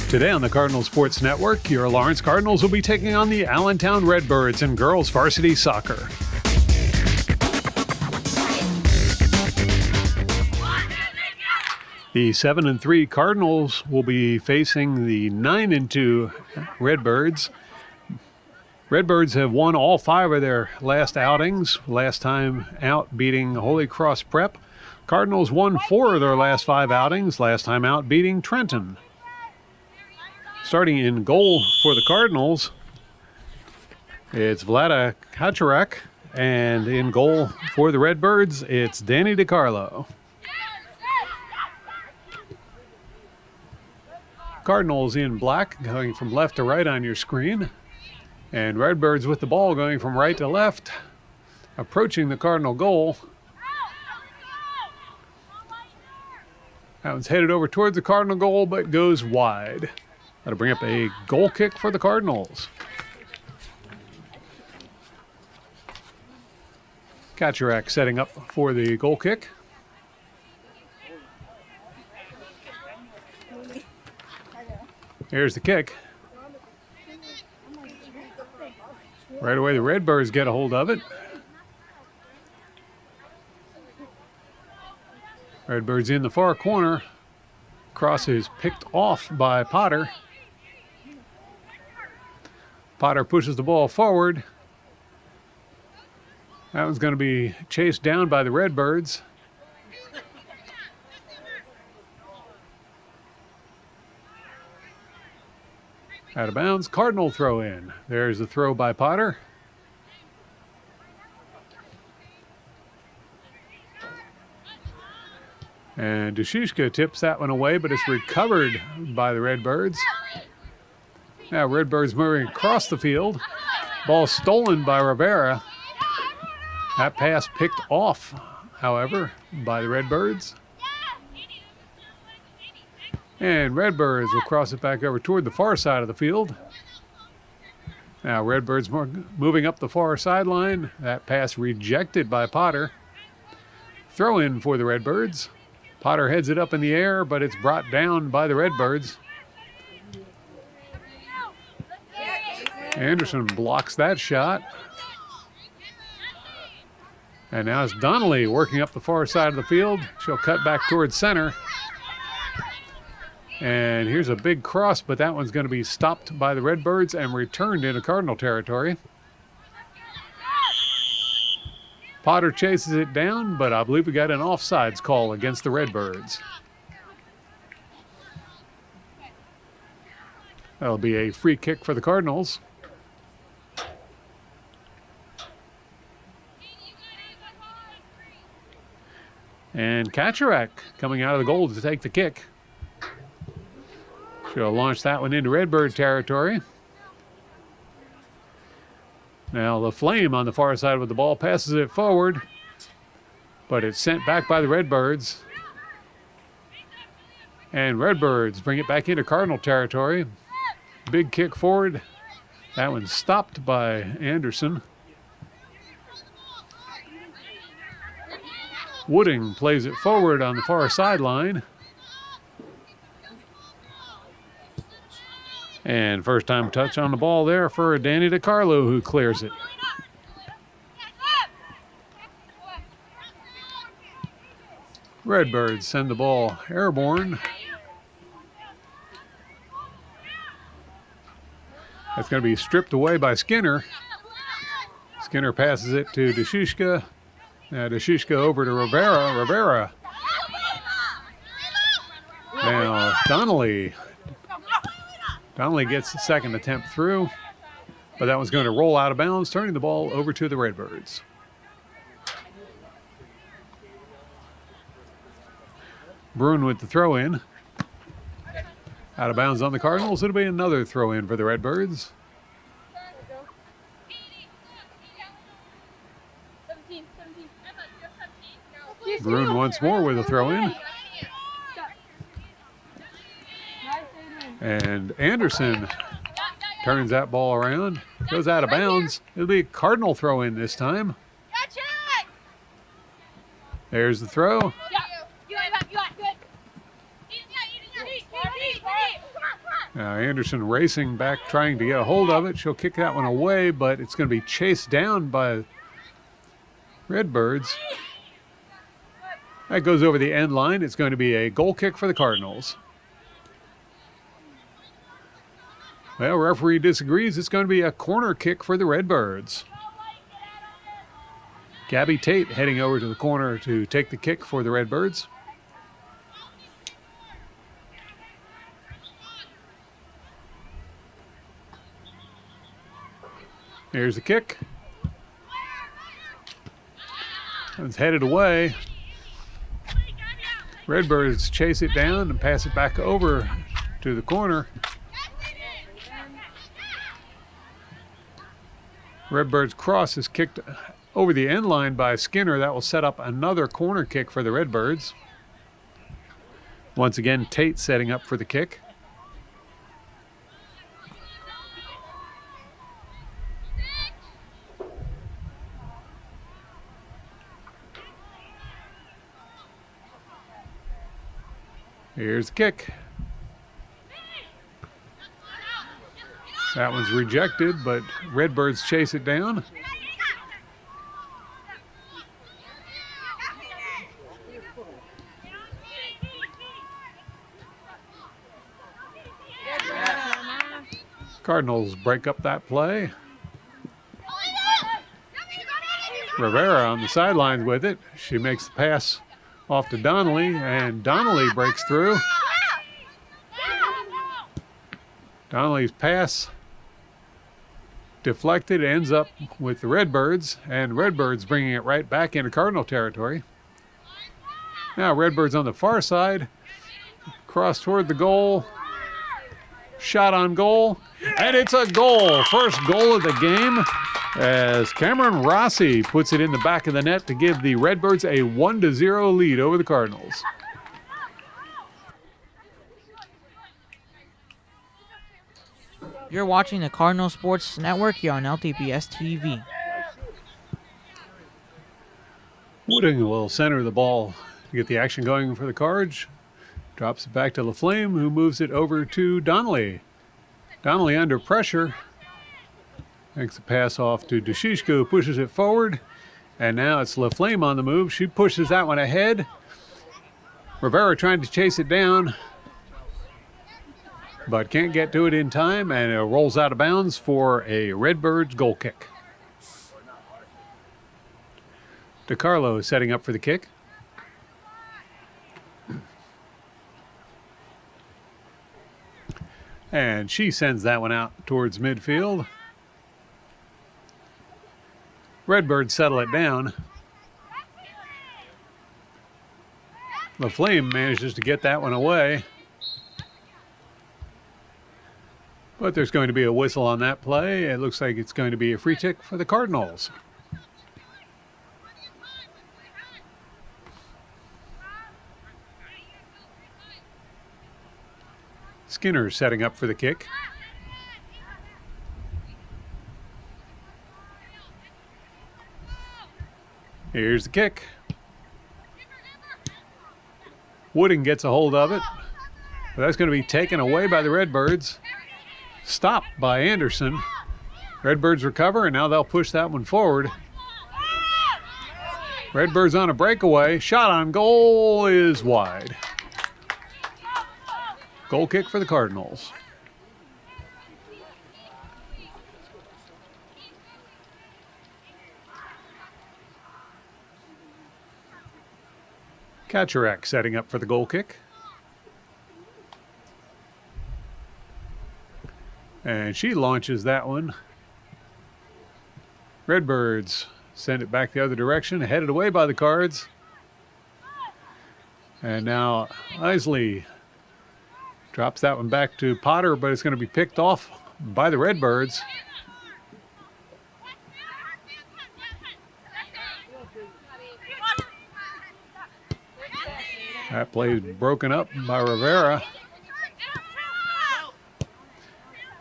Today on the Cardinal Sports Network, your Lawrence Cardinals will be taking on the Allentown Redbirds in girls varsity soccer. The 7-3 Cardinals will be facing the 9-2 Redbirds. Redbirds have won all 5 of their last outings, last time out beating Holy Cross Prep. Cardinals won 4 of their last 5 outings, last time out beating Trenton. Starting in goal for the Cardinals, it's Vlada Kaczarek, and in goal for the Redbirds, it's Danny DiCarlo. Cardinals in black, going from left to right on your screen, and Redbirds with the ball going from right to left, approaching the Cardinal goal. That one's headed over towards the Cardinal goal, but goes wide. That'll bring up a goal kick for the Cardinals. Kaczarek setting up for the goal kick. Here's the kick. Right away, the Redbirds get a hold of it. Redbirds in the far corner. Cross is picked off by Potter. Potter pushes the ball forward. That one's going to be chased down by the Redbirds. Out of bounds, Cardinal throw in. There's the throw by Potter. And Dushishka tips that one away, but it's recovered by the Redbirds. Now Redbirds moving across the field. Ball stolen by Rivera. That pass picked off, however, by the Redbirds. And Redbirds will cross it back over toward the far side of the field. Now Redbirds moving up the far sideline. That pass rejected by Potter. Throw in for the Redbirds. Potter heads it up in the air, but it's brought down by the Redbirds. Anderson blocks that shot. And now it's Donnelly working up the far side of the field. She'll cut back towards center. And here's a big cross, but that one's going to be stopped by the Redbirds and returned into Cardinal territory. Potter chases it down, but I believe we got an offsides call against the Redbirds. That'll be a free kick for the Cardinals. And Kaczarek coming out of the goal to take the kick. She'll launch that one into Redbird territory. Now the Flame on the far side with the ball passes it forward, but it's sent back by the Redbirds. And Redbirds bring it back into Cardinal territory. Big kick forward. That one's stopped by Anderson. Wooding plays it forward on the far sideline. And first time touch on the ball there for Danny DiCarlo, who clears it. Redbirds send the ball airborne. That's going to be stripped away by Skinner. Skinner passes it to Dushishka. Now Dushishka over to Rivera. Rivera. Now Donnelly. Donnelly gets the second attempt through, but that one's going to roll out of bounds, turning the ball over to the Redbirds. Bruin with the throw in. Out of bounds on the Cardinals. It'll be another throw in for the Redbirds. Bruin once more with a throw in. And Anderson turns that ball around, goes out of bounds. It'll be a Cardinal throw in this time. There's the throw. Now Anderson racing back, trying to get a hold of it. She'll kick that one away, but it's going to be chased down by Redbirds. That goes over the end line. It's going to be a goal kick for the Cardinals. Well, referee disagrees. It's going to be a corner kick for the Redbirds. Gabby Tate heading over to the corner to take the kick for the Redbirds. Here's the kick. It's headed away. Redbirds chase it down and pass it back over to the corner. Redbirds cross is kicked over the end line by Skinner. That will set up another corner kick for the Redbirds. Once again, Tate setting up for the kick. Here's the kick. That one's rejected, but Redbirds chase it down. Cardinals break up that play. Rivera on the sidelines with it. She makes the pass off to Donnelly, and Donnelly breaks through. Donnelly's pass deflected, ends up with the Redbirds, and Redbirds bringing it right back into Cardinal territory. Now Redbirds on the far side, cross toward the goal, shot on goal, and it's a goal. First goal of the game as Cameron Rossi puts it in the back of the net to give the Redbirds a 1-0 lead over the Cardinals. You're watching the Cardinal Sports Network here on LTPS TV. Wooding will center the ball to get the action going for the Cards. Drops it back to LaFlame, who moves it over to Donnelly. Donnelly under pressure. Makes the pass off to Dushishka, who pushes it forward. And now it's LaFlame on the move. She pushes that one ahead. Rivera trying to chase it down, but can't get to it in time, and it rolls out of bounds for a Redbirds goal kick. DeCarlo is setting up for the kick. And she sends that one out towards midfield. Redbirds settle it down. LaFlame manages to get that one away. But there's going to be a whistle on that play. It looks like it's going to be a free kick for the Cardinals. Skinner setting up for the kick. Here's the kick. Wooding gets a hold of it. But that's going to be taken away by the Redbirds. Stopped by Anderson. Redbirds recover, and now they'll push that one forward. Redbirds on a breakaway. Shot on goal is wide. Goal kick for the Cardinals. Kaczarek setting up for the goal kick. And she launches that one. Redbirds send it back the other direction, headed away by the Cards. And now Isley drops that one back to Potter, but it's going to be picked off by the Redbirds. That play is broken up by Rivera.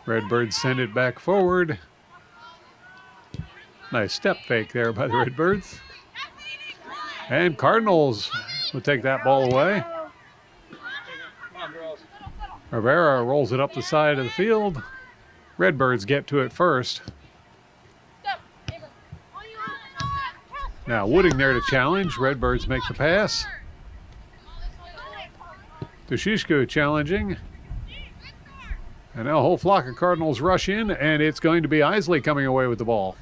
Redbirds send it back forward. Nice step fake there by the Redbirds. And Cardinals will take that ball away. Rivera rolls it up the side of the field. Redbirds get to it first. Now Wooding there to challenge. Redbirds make the pass. Dushishko challenging. And now a whole flock of Cardinals rush in, and it's going to be Isley coming away with the ball.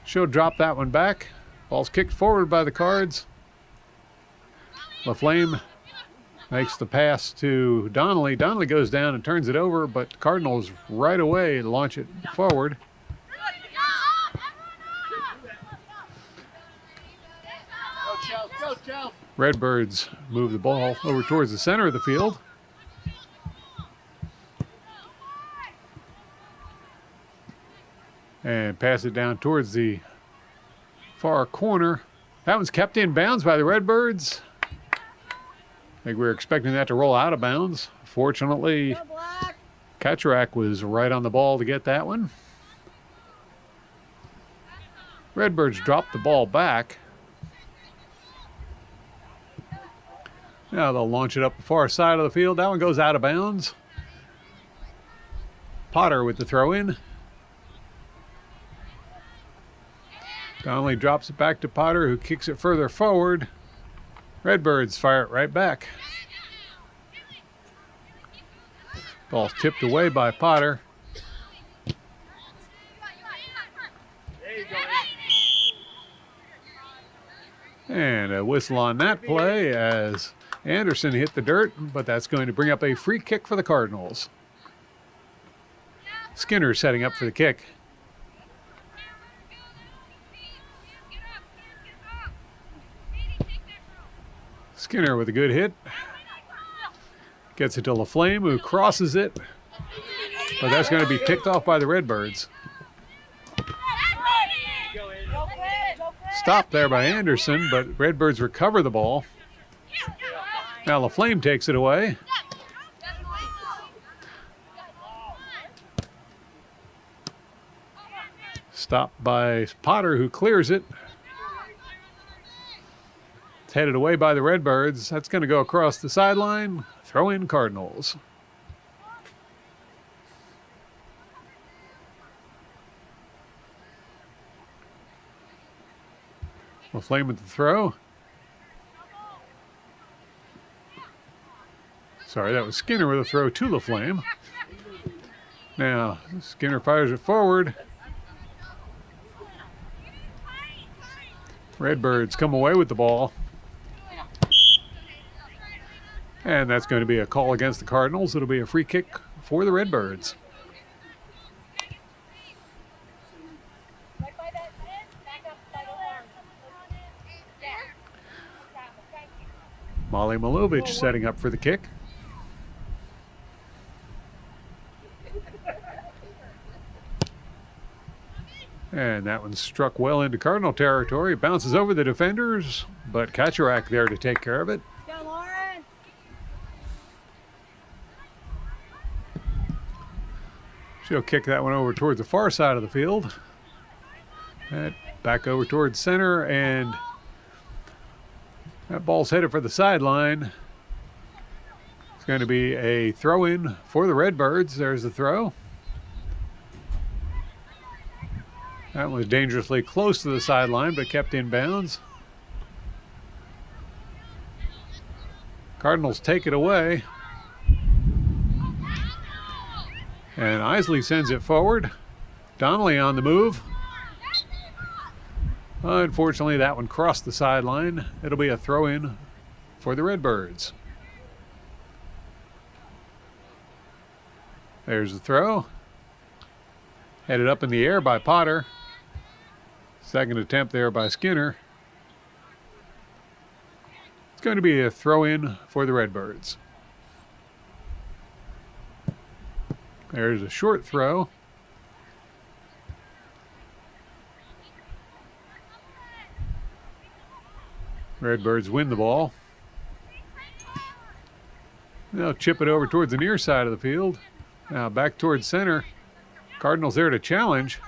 She'll drop that one back. Ball's kicked forward by the Cards. LaFlame makes the pass to Donnelly. Donnelly goes down and turns it over, but Cardinals right away launch it forward. Redbirds move the ball over towards the center of the field. And pass it down towards the far corner. That one's kept in bounds by the Redbirds. I think we were expecting that to roll out of bounds. Fortunately, Kaczorek was right on the ball to get that one. Redbirds dropped the ball back. Now they'll launch it up the far side of the field. That one goes out of bounds. Potter with the throw in. Donnelly drops it back to Potter, who kicks it further forward. Redbirds fire it right back. Ball's tipped away by Potter. And a whistle on that play as Anderson hit the dirt, but that's going to bring up a free kick for the Cardinals. Skinner setting up for the kick. Skinner with a good hit. Gets it to LaFlame, who crosses it. But that's going to be picked off by the Redbirds. Stopped there by Anderson, but Redbirds recover the ball. Now LaFlame takes it away. Stopped by Potter, who clears it. It's headed away by the Redbirds. That's going to go across the sideline. Throw in Cardinals. LaFlame with the throw. Sorry, that was Skinner with a throw to LaFlame. Now, Skinner fires it forward. Redbirds come away with the ball. And that's going to be a call against the Cardinals. It'll be a free kick for the Redbirds. Molly Milovich setting up for the kick. And that one struck well into Cardinal territory. Bounces over the defenders, but Kaczorek there to take care of it. She'll kick that one over towards the far side of the field. And back over towards center, and that ball's headed for the sideline. It's going to be a throw-in for the Redbirds. There's the throw. That was dangerously close to the sideline, but kept in bounds. Cardinals take it away. And Isley sends it forward. Donnelly on the move. Unfortunately, that one crossed the sideline. It'll be a throw-in for the Redbirds. There's the throw. Headed up in the air by Potter. Second attempt there by Skinner. It's going to be a throw-in for the Redbirds. There's a short throw. Redbirds win the ball. They'll chip it over towards the near side of the field. Now back towards center. Cardinals there to challenge.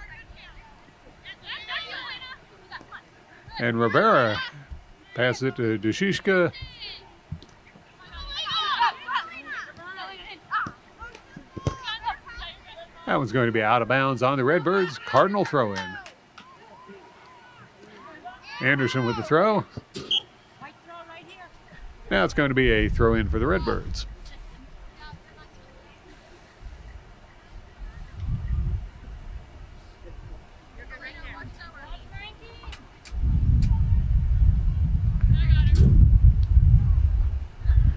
And Rivera passes it to Dushishka. That one's going to be out of bounds on the Redbirds. Cardinal throw in. Anderson with the throw. Now it's going to be a throw in for the Redbirds.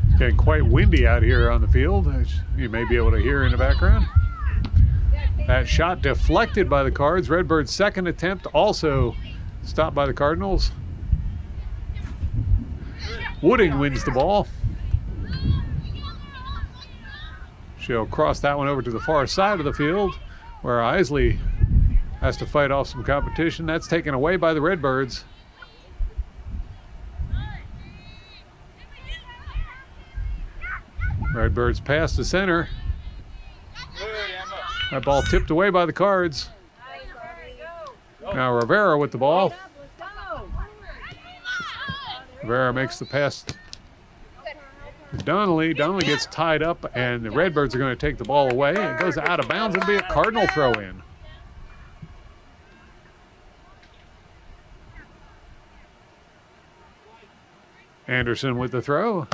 It's getting quite windy out here on the field, as you may be able to hear in the background. That shot deflected by the Cards. Redbird's second attempt also stopped by the Cardinals. Wooding wins the ball. She'll cross that one over to the far side of the field where Isley has to fight off some competition. That's taken away by the Redbirds. Redbirds pass to center. That ball tipped away by the Cards. Now Rivera with the ball. Rivera makes the pass to Donnelly. Donnelly gets tied up, and the Redbirds are going to take the ball away. It goes out of bounds. It'll be a Cardinal throw in. Anderson with the throw.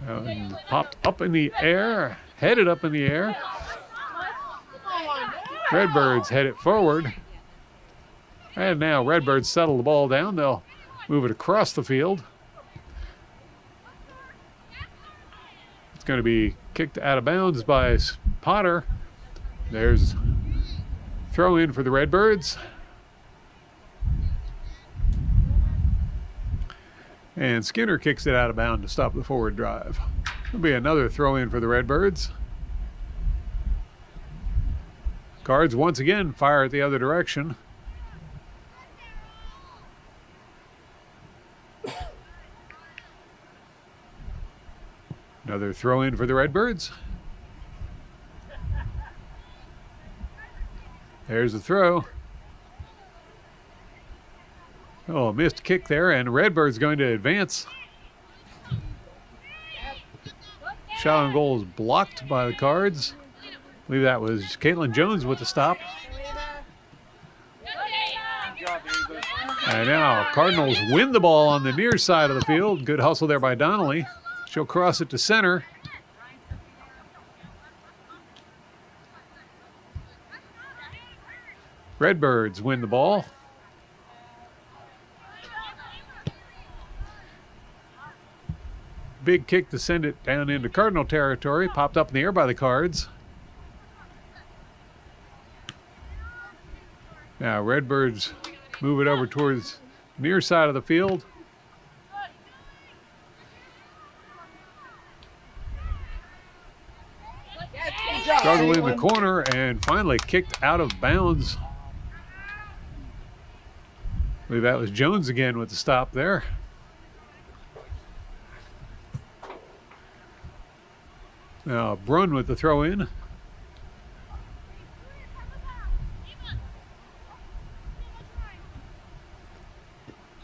And popped up in the air, headed up in the air. Redbirds head it forward. And now Redbirds settle the ball down. They'll move it across the field. It's going to be kicked out of bounds by Potter. There's throw in for the Redbirds. And Skinner kicks it out of bounds to stop the forward drive. There'll be another throw in for the Redbirds. Cards once again fire at the other direction. Another throw in for the Redbirds. There's the throw. Oh, missed kick there, and Redbird's going to advance. Shot on goal is blocked by the Cards. I believe that was Caitlin Jones with the stop. And now Cardinals win the ball on the near side of the field. Good hustle there by Donnelly. She'll cross it to center. Redbirds win the ball. Big kick to send it down into Cardinal territory. Popped up in the air by the Cards. Now Redbirds move it over towards the near side of the field. Struggle in the corner and finally kicked out of bounds. I believe that was Jones again with the stop there. Now Brunn with the throw in.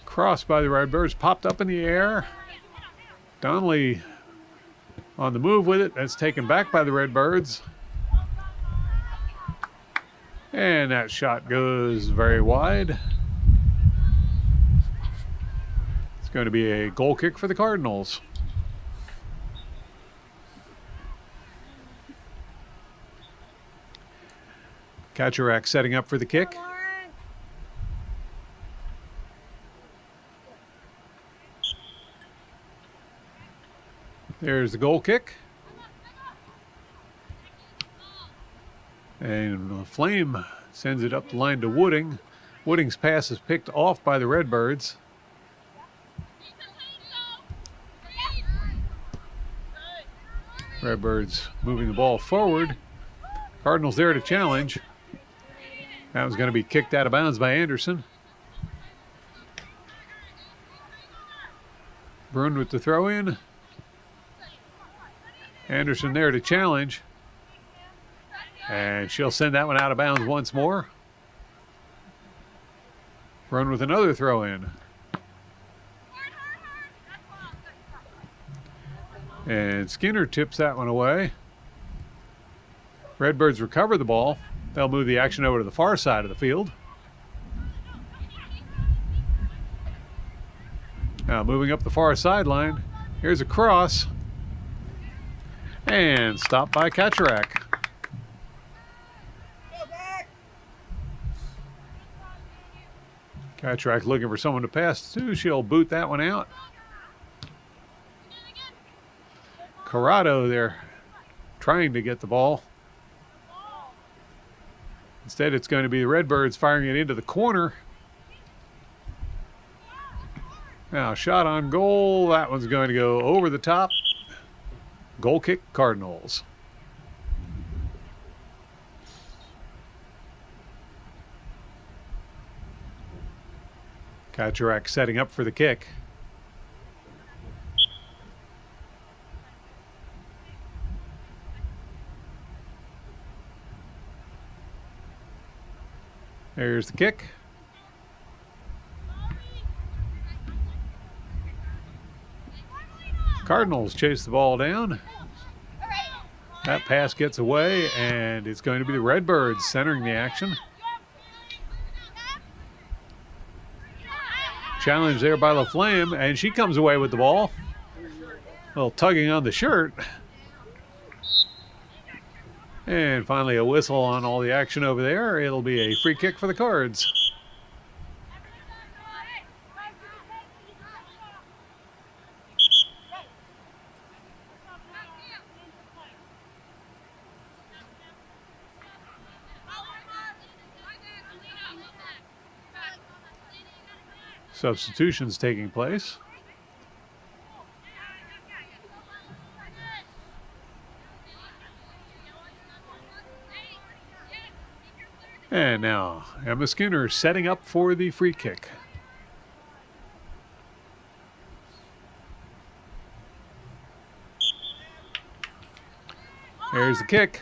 Crossed by the Redbirds, popped up in the air. Donnelly on the move with it. That's taken back by the Redbirds. And that shot goes very wide. It's going to be a goal kick for the Cardinals. Kaczorek setting up for the kick. There's the goal kick. And Flame sends it up the line to Wooding. Wooding's pass is picked off by the Redbirds. Redbirds moving the ball forward. Cardinals there to challenge. That was going to be kicked out of bounds by Anderson. Brunn with the throw in. Anderson there to challenge. And she'll send that one out of bounds once more. Run with another throw in. And Skinner tips that one away. Redbirds recover the ball. They'll move the action over to the far side of the field. Now moving up the far sideline. Here's a cross. And stopped by Kaczorek. Kaczorek looking for someone to pass to. She'll boot that one out. Corrado there trying to get the ball. Instead, it's going to be the Redbirds firing it into the corner. Now, shot on goal. That one's going to go over the top. Goal kick, Cardinals. Kaczorek setting up for the kick. There's the kick. Cardinals chase the ball down. That pass gets away, and it's going to be the Redbirds centering the action. Challenge there by LaFlame, and she comes away with the ball. A little tugging on the shirt. And finally a whistle on all the action over there. It'll be a free kick for the Cards. Substitutions taking place. And now Emma Skinner setting up for the free kick. There's the kick.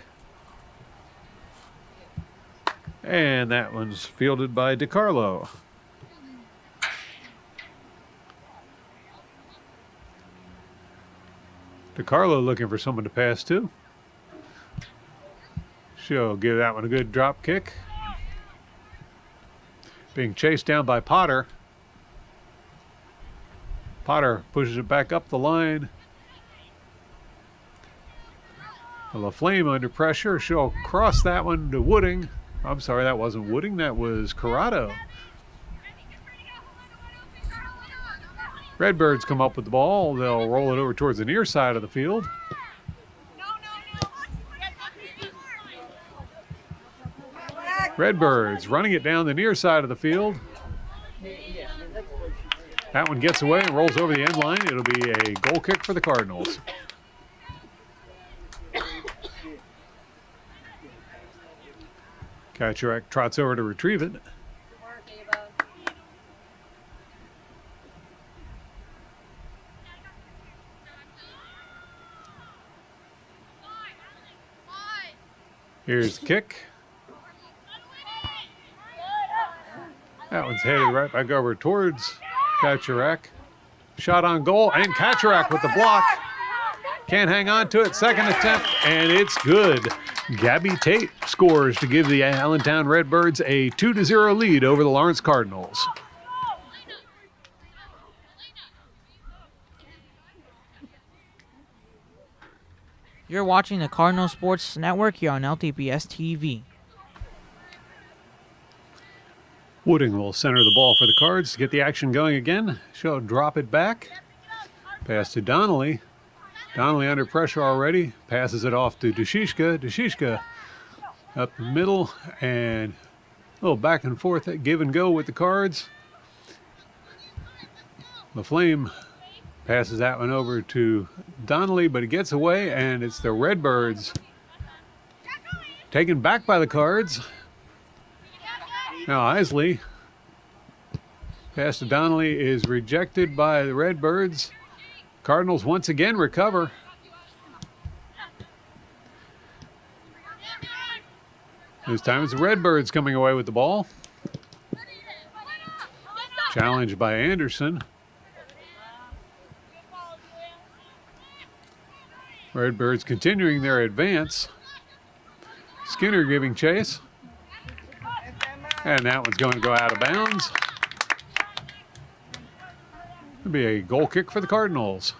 And that one's fielded by DiCarlo. DiCarlo looking for someone to pass to. She'll give that one a good drop kick. Being chased down by Potter. Potter pushes it back up the line. LaFlame under pressure. She'll cross that one to Wooding. I'm sorry, that wasn't Wooding. That was Corrado. Redbirds come up with the ball. They'll roll it over towards the near side of the field. Redbirds running it down the near side of the field. That one gets away and rolls over the end line. It'll be a goal kick for the Cardinals. Kaczorek trots over to retrieve it. Here's the kick. That one's headed right back over towards Kaczorek. Shot on goal, and Kaczorek with the block. Can't hang on to it. Second attempt, and it's good. Gabby Tate scores to give the Allentown Redbirds a 2-0 lead over the Lawrence Cardinals. You're watching the Cardinal Sports Network here on LTPS TV. Wooding will center the ball for the Cards to get the action going again. She'll drop it back. Pass to Donnelly. Donnelly under pressure already. Passes it off to Dushishka. Dushishka up the middle and a little back and forth give and go with the Cards. LaFlame passes that one over to Donnelly, but it gets away, and it's the Redbirds taken back by the Cards. Now Isley. Pass to Donnelly is rejected by the Redbirds. Cardinals once again recover. This time it's the Redbirds coming away with the ball. Challenged by Anderson. Redbirds continuing their advance. Skinner giving chase. And that one's going to go out of bounds. It'll be a goal kick for the Cardinals.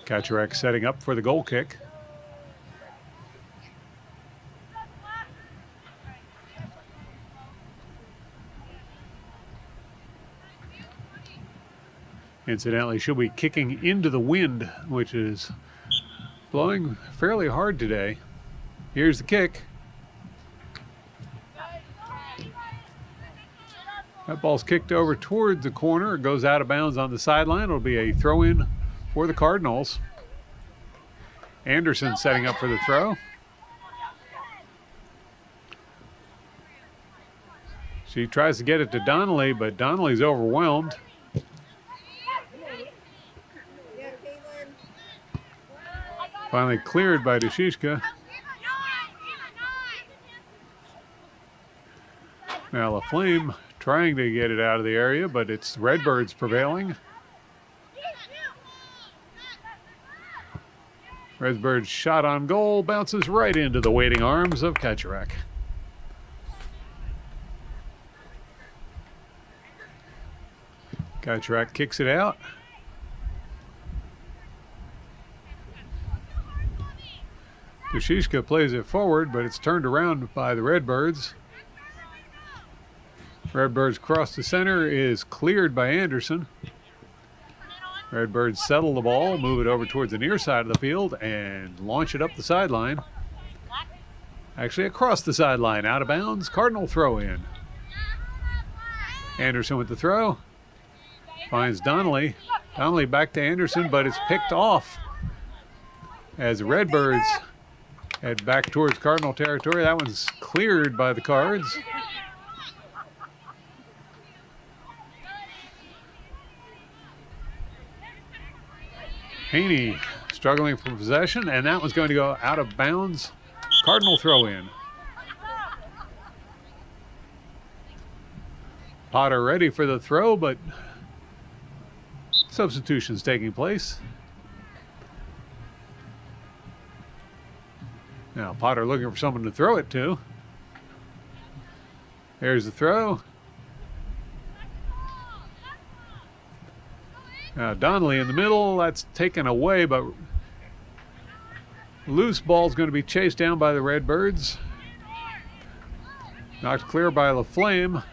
Kaczmarek setting up for the goal kick. Incidentally, she'll be kicking into the wind, which is blowing fairly hard today. Here's the kick. That ball's kicked over toward the corner. It goes out of bounds on the sideline. It'll be a throw-in for the Cardinals. Anderson setting up for the throw. She tries to get it to Donnelly, but Donnelly's overwhelmed. Finally cleared by Deshishka. Now LaFlame trying to get it out of the area, but it's Redbirds prevailing. Redbirds shot on goal bounces right into the waiting arms of Kaczmarek. Kaczmarek kicks it out. Deshishka plays it forward, but it's turned around by the Redbirds. Redbirds cross the center, is cleared by Anderson. Redbirds settle the ball, move it over towards the near side of the field, and launch it up the sideline. Actually across the sideline, out of bounds, Cardinal throw in. Anderson with the throw. Finds Donnelly. Donnelly back to Anderson, but it's picked off as the Redbirds head back towards Cardinal territory. That one's cleared by the Cards. Haney struggling for possession, and that one's going to go out of bounds. Cardinal throw in. Potter ready for the throw, but substitutions taking place. Now Potter looking for someone to throw it to. There's the throw. Now Donnelly in the middle, that's taken away, but loose ball's going to be chased down by the Redbirds. Knocked clear by LaFlame,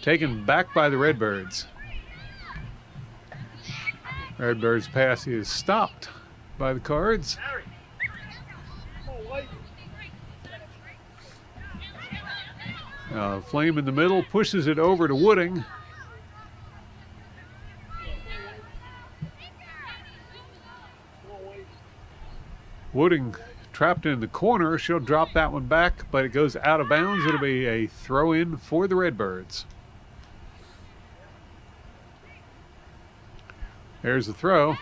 taken back by the Redbirds. Redbirds pass is stopped by the Cards. Flame in the middle pushes it over to Wooding. Wooding trapped in the corner. She'll drop that one back, but it goes out of bounds. It'll be a throw in for the Redbirds. There's the throw.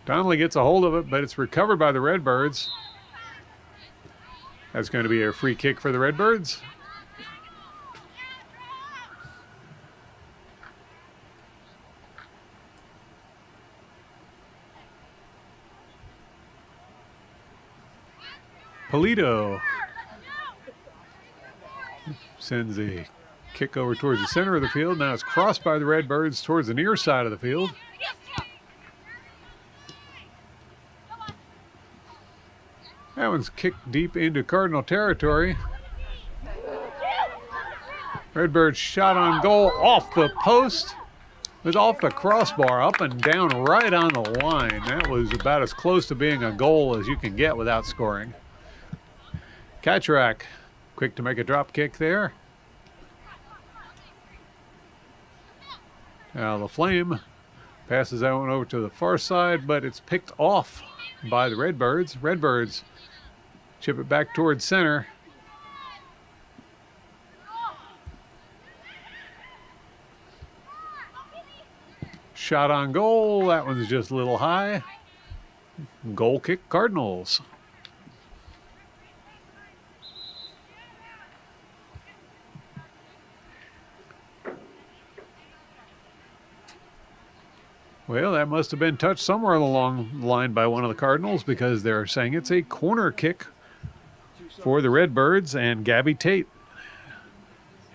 Donnelly gets a hold of it, but it's recovered by the Redbirds. That's going to be a free kick for the Redbirds. Polito sends a kick over towards the center of the field. Now it's crossed by the Redbirds towards the near side of the field. That one's kicked deep into Cardinal territory. Redbirds shot on goal off the post. It was off the crossbar, up and down right on the line. That was about as close to being a goal as you can get without scoring. Kaczmarek, quick to make a drop kick there. Now LaFlame passes that one over to the far side, but it's picked off by the Redbirds. Redbirds chip it back towards center. Shot on goal. That one's just a little high. Goal kick, Cardinals. Well, that must have been touched somewhere along the line by one of the Cardinals, because they're saying it's a corner kick for the Redbirds, and Gabby Tate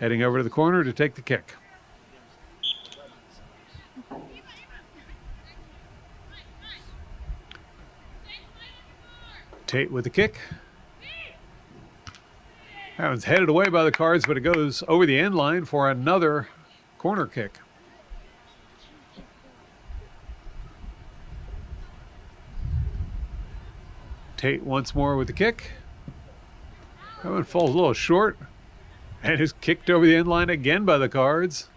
heading over to the corner to take the kick. Tate with the kick. That one's headed away by the Cards, but it goes over the end line for another corner kick. Tate once more with the kick. That one falls a little short and is kicked over the end line again by the Cards,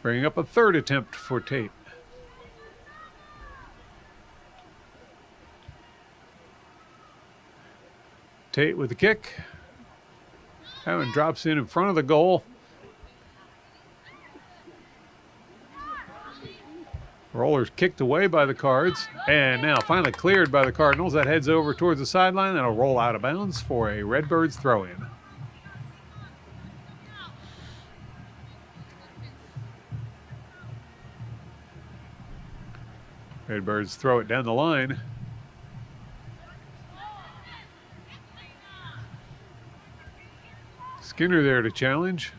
bringing up a third attempt for Tate. Tate with the kick. That one drops in front of the goal. Roller's kicked away by the Cards, and now finally cleared by the Cardinals. That heads over towards the sideline. That'll roll out of bounds for a Redbirds throw-in. Redbirds throw it down the line. Skinner there to challenge.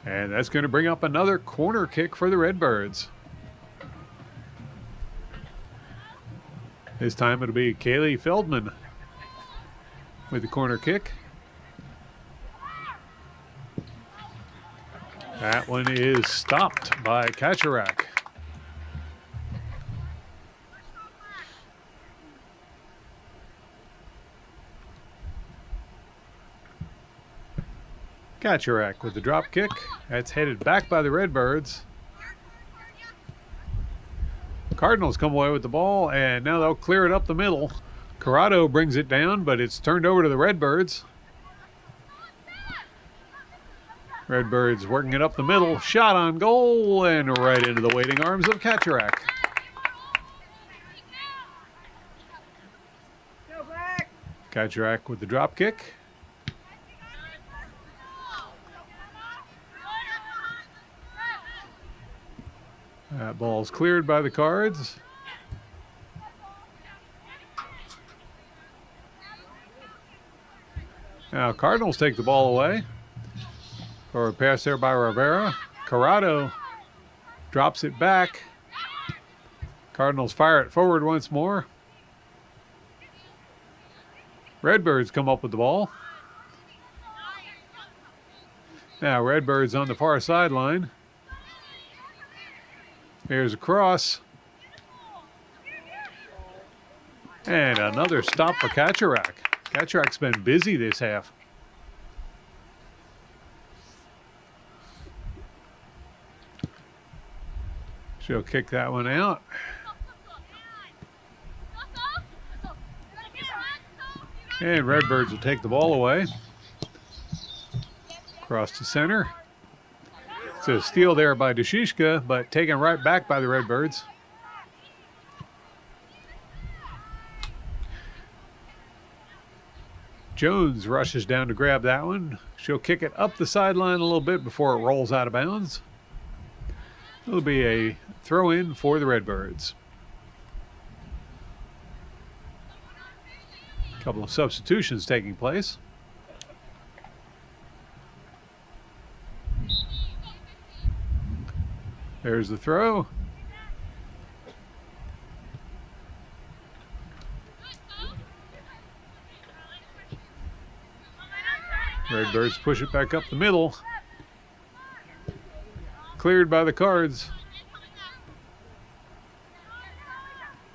And that's going to bring up another corner kick for the Redbirds. This time it'll be Kaylee Feldman with the corner kick. That one is stopped by Kaczarek. Kaczarek with the drop kick. That's headed back by the Redbirds. Cardinals come away with the ball, and now they'll clear it up the middle. Corrado brings it down, but it's turned over to the Redbirds. Redbirds working it up the middle. Shot on goal, and right into the waiting arms of Kaczarek. Kaczarek with the drop kick. That ball's cleared by the Cards. Now Cardinals take the ball away. For a pass there by Rivera. Corrado drops it back. Cardinals fire it forward once more. Redbirds come up with the ball. Now Redbirds on the far sideline. Here's a cross. And another stop for Kaczarek. Kaczarek's been busy this half. She'll kick that one out. And Redbirds will take the ball away. Cross to center. It's a steal there by Deshishka, but taken right back by the Redbirds. Jones rushes down to grab that one. She'll kick it up the sideline a little bit before it rolls out of bounds. It'll be a throw-in for the Redbirds. A couple of substitutions taking place. There's the throw. Redbirds push it back up the middle. Cleared by the Cards.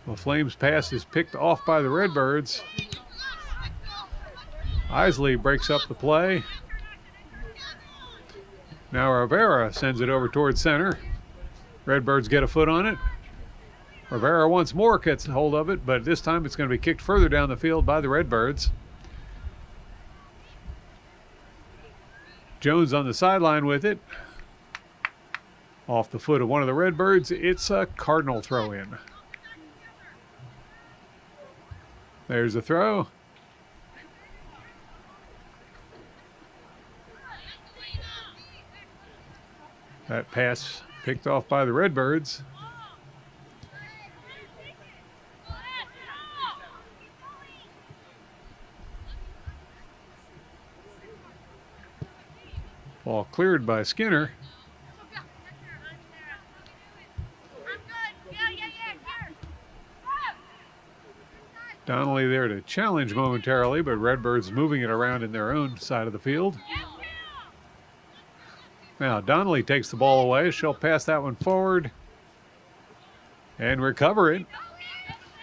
The Flames' pass is picked off by the Redbirds. Isley breaks up the play. Now Rivera sends it over towards center. Redbirds get a foot on it. Rivera once more gets hold of it, but this time it's going to be kicked further down the field by the Redbirds. Jones on the sideline with it. Off the foot of one of the Redbirds, it's a Cardinal throw-in. There's a throw. That pass picked off by the Redbirds. Ball cleared by Skinner. Donnelly there to challenge momentarily, but Redbirds moving it around in their own side of the field. Now Donnelly takes the ball away. She'll pass that one forward and recover it.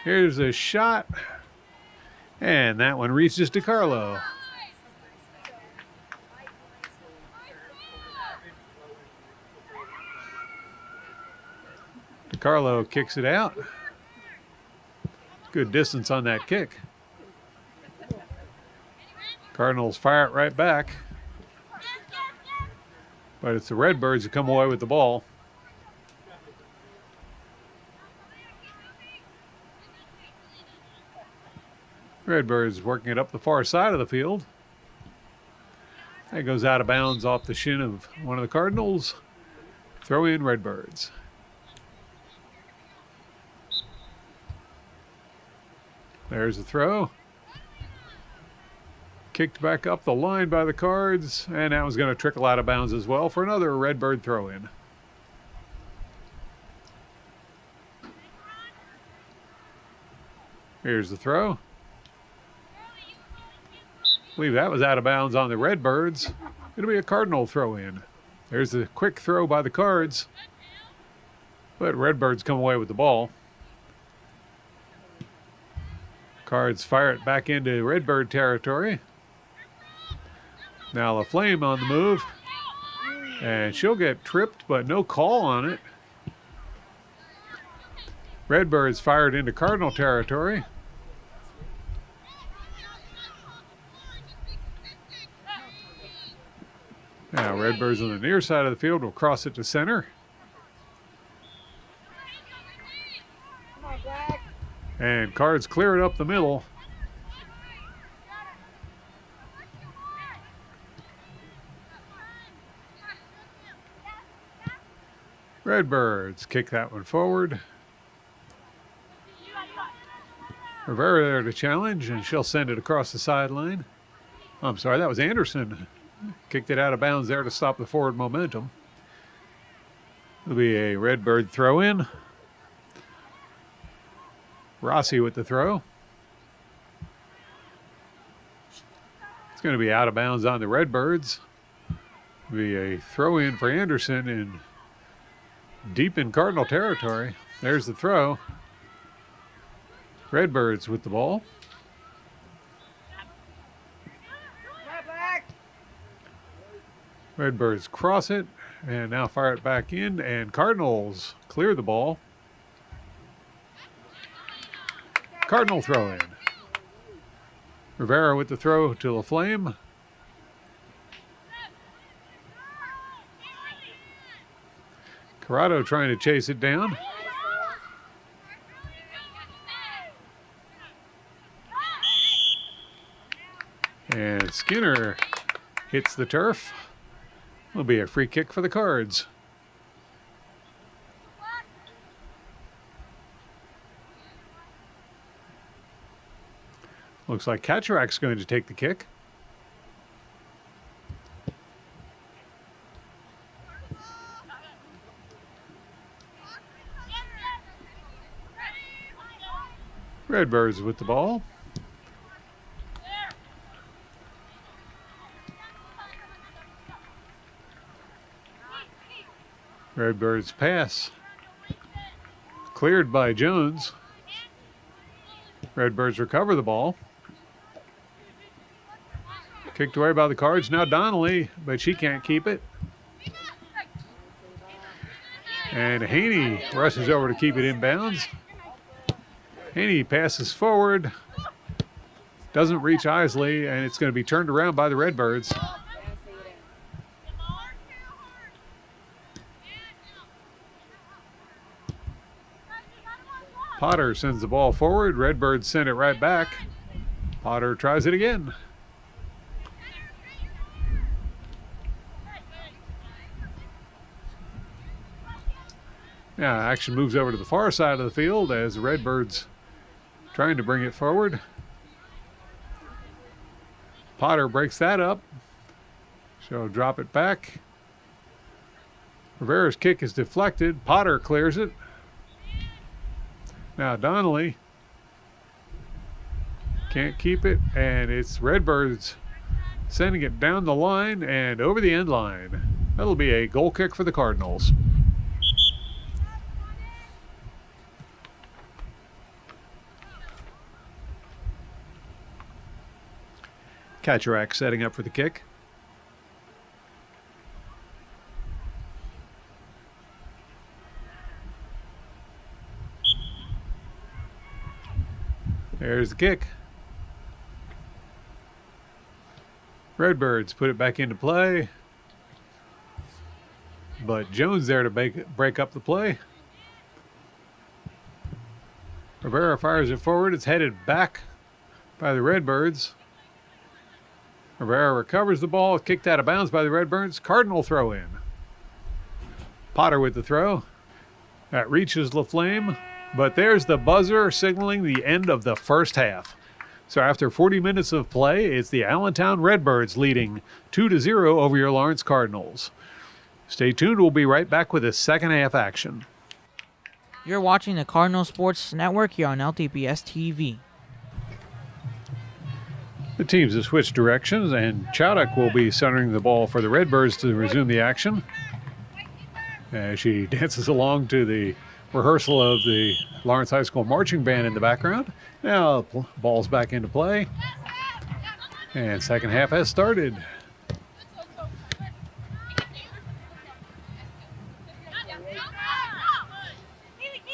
Here's a shot, and that one reaches DiCarlo. DiCarlo kicks it out. Good distance on that kick. Cardinals fire it right back. But it's the Redbirds who come away with the ball. Redbirds working it up the far side of the field. That goes out of bounds off the shin of one of the Cardinals. Throw in Redbirds. There's the throw. Kicked back up the line by the Cards, and that was going to trickle out of bounds as well for another Redbird throw-in. Here's the throw. I believe that was out of bounds on the Redbirds. It'll be a Cardinal throw-in. There's the quick throw by the Cards, but Redbirds come away with the ball. Cards fire it back into Redbird territory. Now LaFlame on the move, and she'll get tripped, but no call on it. Redbirds fired into Cardinal territory. Now Redbirds on the near side of the field will cross it to center. And Cards clear it up the middle. Redbirds kick that one forward. Rivera there to challenge, and she'll send it across the sideline. I'm sorry, that was Anderson. Kicked it out of bounds there to stop the forward momentum. It'll be a Redbird throw-in. Rossi with the throw. It's going to be out of bounds on the Redbirds. It'll be a throw-in for Anderson and deep in Cardinal territory. There's the throw. Redbirds with the ball. Redbirds cross it and now fire it back in, and Cardinals clear the ball. Cardinal throw in. Rivera with the throw to LaFlame. Corrado trying to chase it down. And Skinner hits the turf. It'll be a free kick for the Cards. Looks like Kaczmarek's going to take the kick. Redbirds with the ball. Redbirds pass. Cleared by Jones. Redbirds recover the ball. Kicked away by the Cards. Now Donnelly, but she can't keep it. And Haney rushes over to keep it in bounds. Haney passes forward. Doesn't reach Isley, and it's going to be turned around by the Redbirds. Potter sends the ball forward. Redbirds send it right back. Potter tries it again. Now action moves over to the far side of the field as the Redbirds trying to bring it forward. Potter breaks that up. She'll drop it back. Rivera's kick is deflected. Potter clears it. Now Donnelly can't keep it, and it's Redbirds sending it down the line and over the end line. That'll be a goal kick for the Cardinals. Kaczmarek setting up for the kick. There's the kick. Redbirds put it back into play, but Jones there to break up the play. Rivera fires it forward. It's headed back by the Redbirds. Rivera recovers the ball, kicked out of bounds by the Redbirds. Cardinal throw in. Potter with the throw. That reaches LaFlame, but there's the buzzer signaling the end of the first half. So after 40 minutes of play, it's the Allentown Redbirds leading 2-0 over your Lawrence Cardinals. Stay tuned. We'll be right back with the second half action. You're watching the Cardinal Sports Network here on LTPS TV. The teams have switched directions, and Chowdak will be centering the ball for the Redbirds to resume the action. As she dances along to the rehearsal of the Lawrence High School marching band in the background. Now ball's back into play, and second half has started.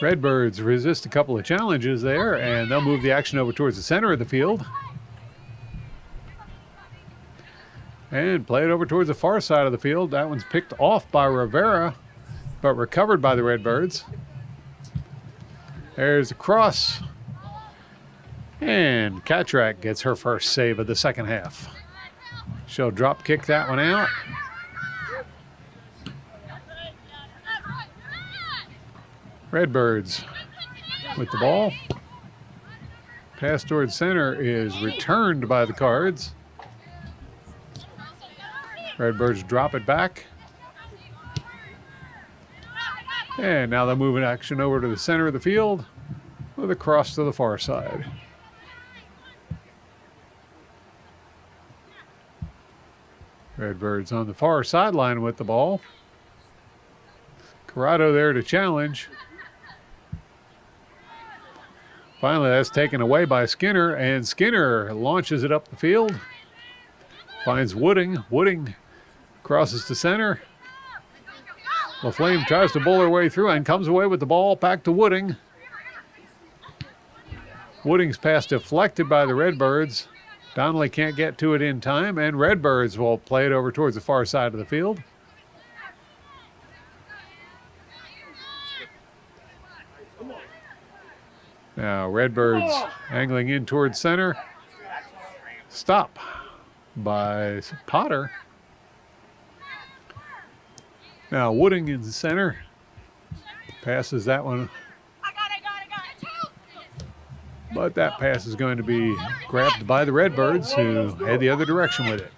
Redbirds resist a couple of challenges there, and they'll move the action over towards the center of the field. And play it over towards the far side of the field. That one's picked off by Rivera, but recovered by the Redbirds. There's a cross. And Kaczmarek gets her first save of the second half. She'll drop kick that one out. Redbirds with the ball. Pass towards center is returned by the Cards. Redbirds drop it back. And now they're moving action over to the center of the field with a cross to the far side. Redbirds on the far sideline with the ball. Corrado there to challenge. Finally, that's taken away by Skinner, and Skinner launches it up the field. Finds Wooding. Wooding crosses to center. LaFlame tries to bowl her way through and comes away with the ball back to Wooding. Wooding's pass deflected by the Redbirds. Donnelly can't get to it in time, and Redbirds will play it over towards the far side of the field. Now Redbirds angling in towards center. Stop by Potter. Now Wooding in the center. Passes that one. But that pass is going to be grabbed by the Redbirds, who head the other direction with it.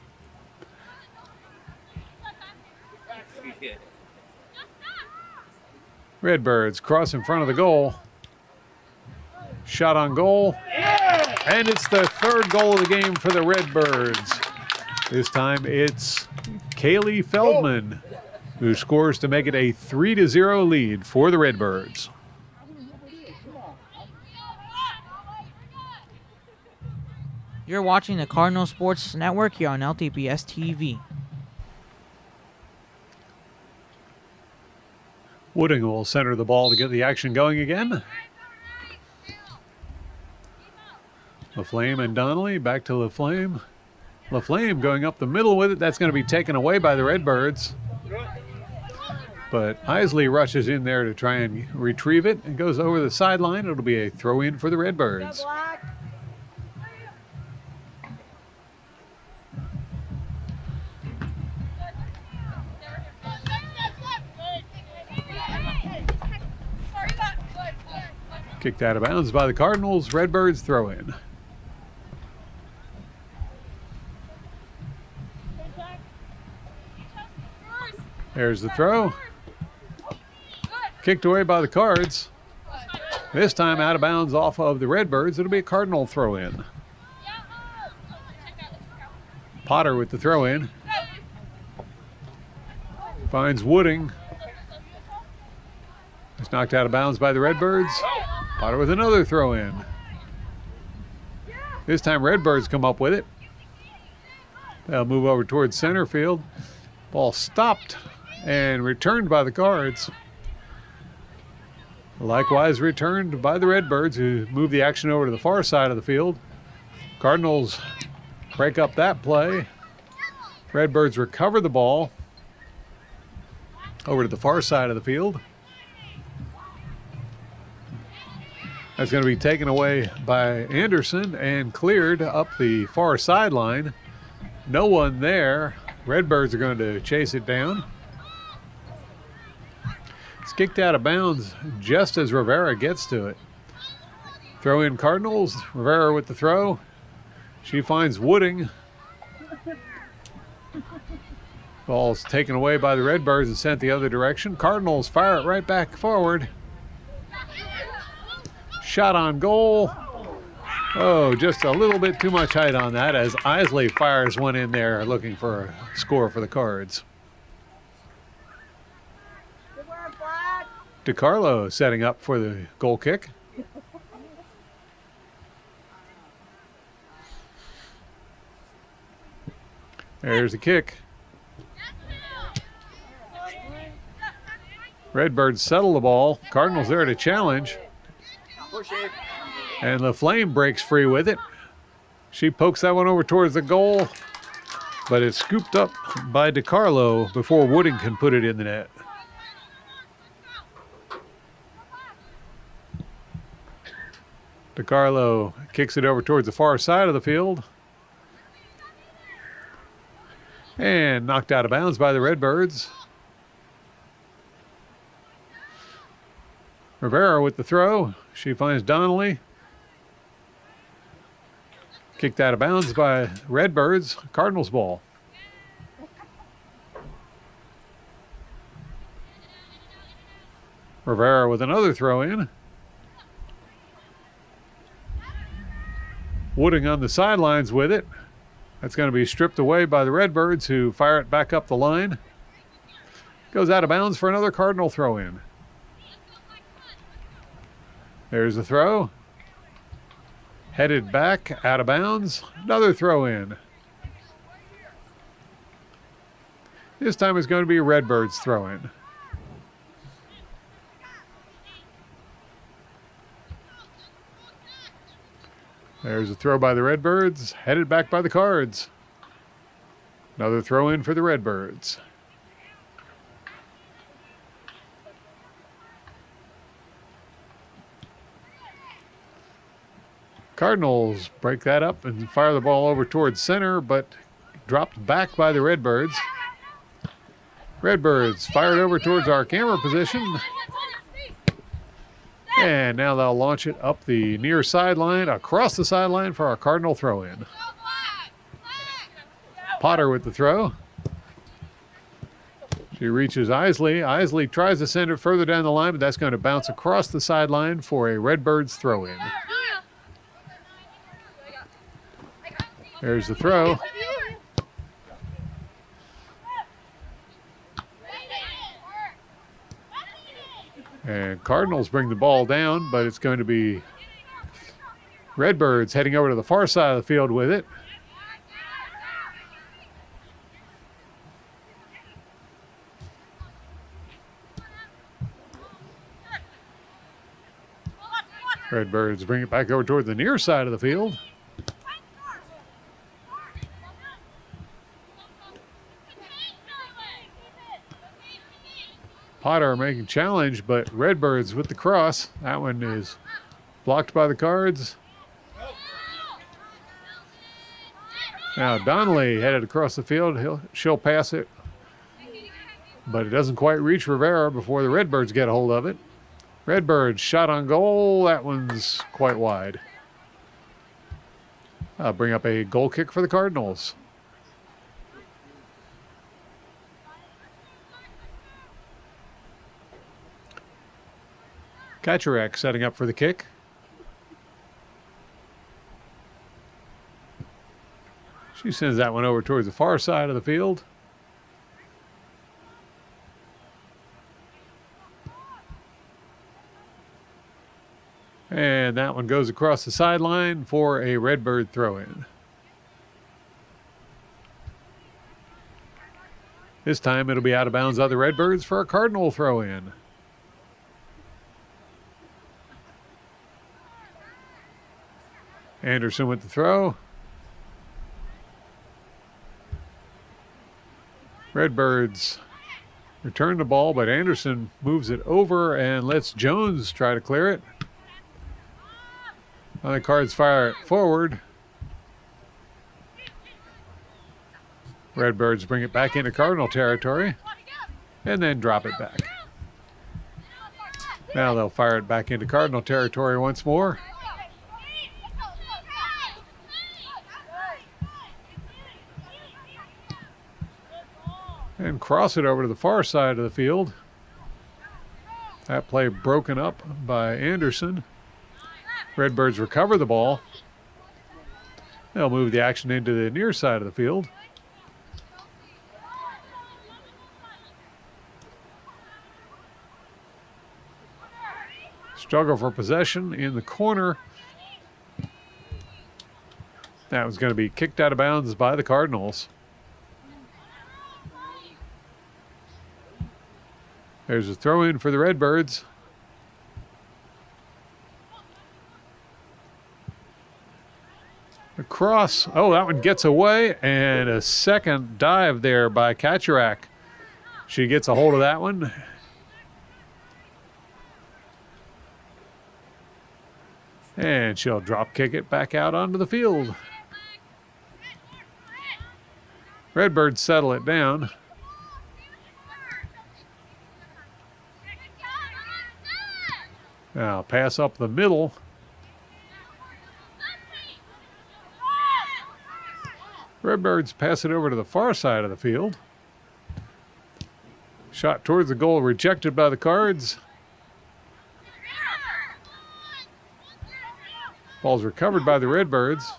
Redbirds cross in front of the goal. Shot on goal. And it's the third goal of the game for the Redbirds. This time it's Kaylee Feldman who scores to make it a 3-0 lead for the Redbirds. You're watching the Cardinal Sports Network here on LTPS TV. Wooding will center the ball to get the action going again. LaFlame and Donnelly, back to LaFlame. LaFlame going up the middle with it. That's going to be taken away by the Redbirds. But Isley rushes in there to try and retrieve it and goes over the sideline. It'll be a throw in for the Redbirds. Kicked out of bounds by the Cardinals. Redbirds throw in. There's the throw. Kicked away by the Cards. This time out of bounds off of the Redbirds. It'll be a Cardinal throw in. Potter with the throw in. Finds Wooding. It's knocked out of bounds by the Redbirds. Potter with another throw in. This time Redbirds come up with it. They'll move over towards center field. Ball stopped and returned by the Cards. Likewise returned by the Redbirds, who move the action over to the far side of the field. Cardinals break up that play. Redbirds recover the ball over to the far side of the field. That's going to be taken away by Anderson and cleared up the far sideline. No one there. Redbirds are going to chase it down. It's kicked out of bounds just as Rivera gets to it. Throw in Cardinals. Rivera with the throw. She finds Wooding. Ball's taken away by the Redbirds and sent the other direction. Cardinals fire it right back forward. Shot on goal. Oh, just a little bit too much height on that as Isley fires one in there looking for a score for the Cards. DiCarlo setting up for the goal kick. There's the kick. Redbirds settle the ball. Cardinals there to challenge. And LaFlame breaks free with it. She pokes that one over towards the goal, but it's scooped up by DiCarlo before Wooding can put it in the net. DiCarlo kicks it over towards the far side of the field. And knocked out of bounds by the Redbirds. Rivera with the throw. She finds Donnelly. Kicked out of bounds by Redbirds. Cardinals ball. Rivera with another throw in. Wooding on the sidelines with it. That's going to be stripped away by the Redbirds, who fire it back up the line. Goes out of bounds for another Cardinal throw in. There's the throw. Headed back, out of bounds. Another throw in. This time it's going to be a Redbirds throw in. There's a throw by the Redbirds, headed back by the Cards. Another throw in for the Redbirds. Cardinals break that up and fire the ball over towards center, but dropped back by the Redbirds. Redbirds fired over towards our camera position. And now they'll launch it up the near sideline, across the sideline for our Cardinal throw-in. Potter with the throw. She reaches Isley. Isley tries to send it further down the line, but that's going to bounce across the sideline for a Redbirds throw-in. There's the throw. And Cardinals bring the ball down, but it's going to be Redbirds heading over to the far side of the field with it. Redbirds bring it back over toward the near side of the field. Potter making challenge, but Redbirds with the cross. That one is blocked by the Cards. Now Donnelly headed across the field. She'll pass it, but it doesn't quite reach Rivera before the Redbirds get a hold of it. Redbirds shot on goal. That one's quite wide. Bring up a goal kick for the Cardinals. Kaczarek setting up for the kick. She sends that one over towards the far side of the field. And that one goes across the sideline for a Redbird throw-in. This time it'll be out of bounds of the Redbirds for a Cardinal throw-in. Anderson with the throw. Redbirds return the ball, but Anderson moves it over and lets Jones try to clear it. The Cards fire it forward. Redbirds bring it back into Cardinal territory and then drop it back. Now they'll fire it back into Cardinal territory once more. And cross it over to the far side of the field. That play broken up by Anderson. Redbirds recover the ball. They'll move the action into the near side of the field. Struggle for possession in the corner. That was going to be kicked out of bounds by the Cardinals. There's a throw-in for the Redbirds. A cross. Oh, that one gets away. And a second dive there by Kaczarek. She gets a hold of that one. And she'll drop kick it back out onto the field. Redbirds settle it down. Now pass up the middle. Redbirds pass it over to the far side of the field. Shot towards the goal rejected by the Cards. Ball's recovered by the Redbirds.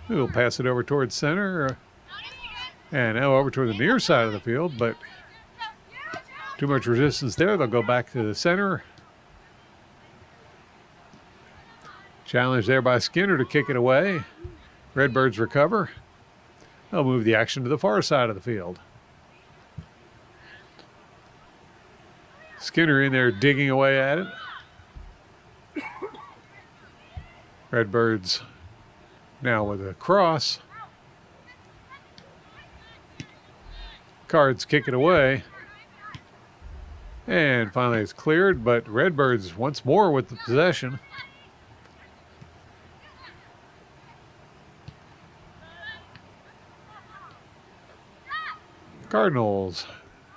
We'll pass it over towards center. And now over toward the near side of the field, but too much resistance there. They'll go back to the center. Challenge there by Skinner to kick it away. Redbirds recover. They'll move the action to the far side of the field. Skinner in there digging away at it. Redbirds now with a cross. Cards kick it away. And finally it's cleared, but Redbirds once more with the possession. Cardinals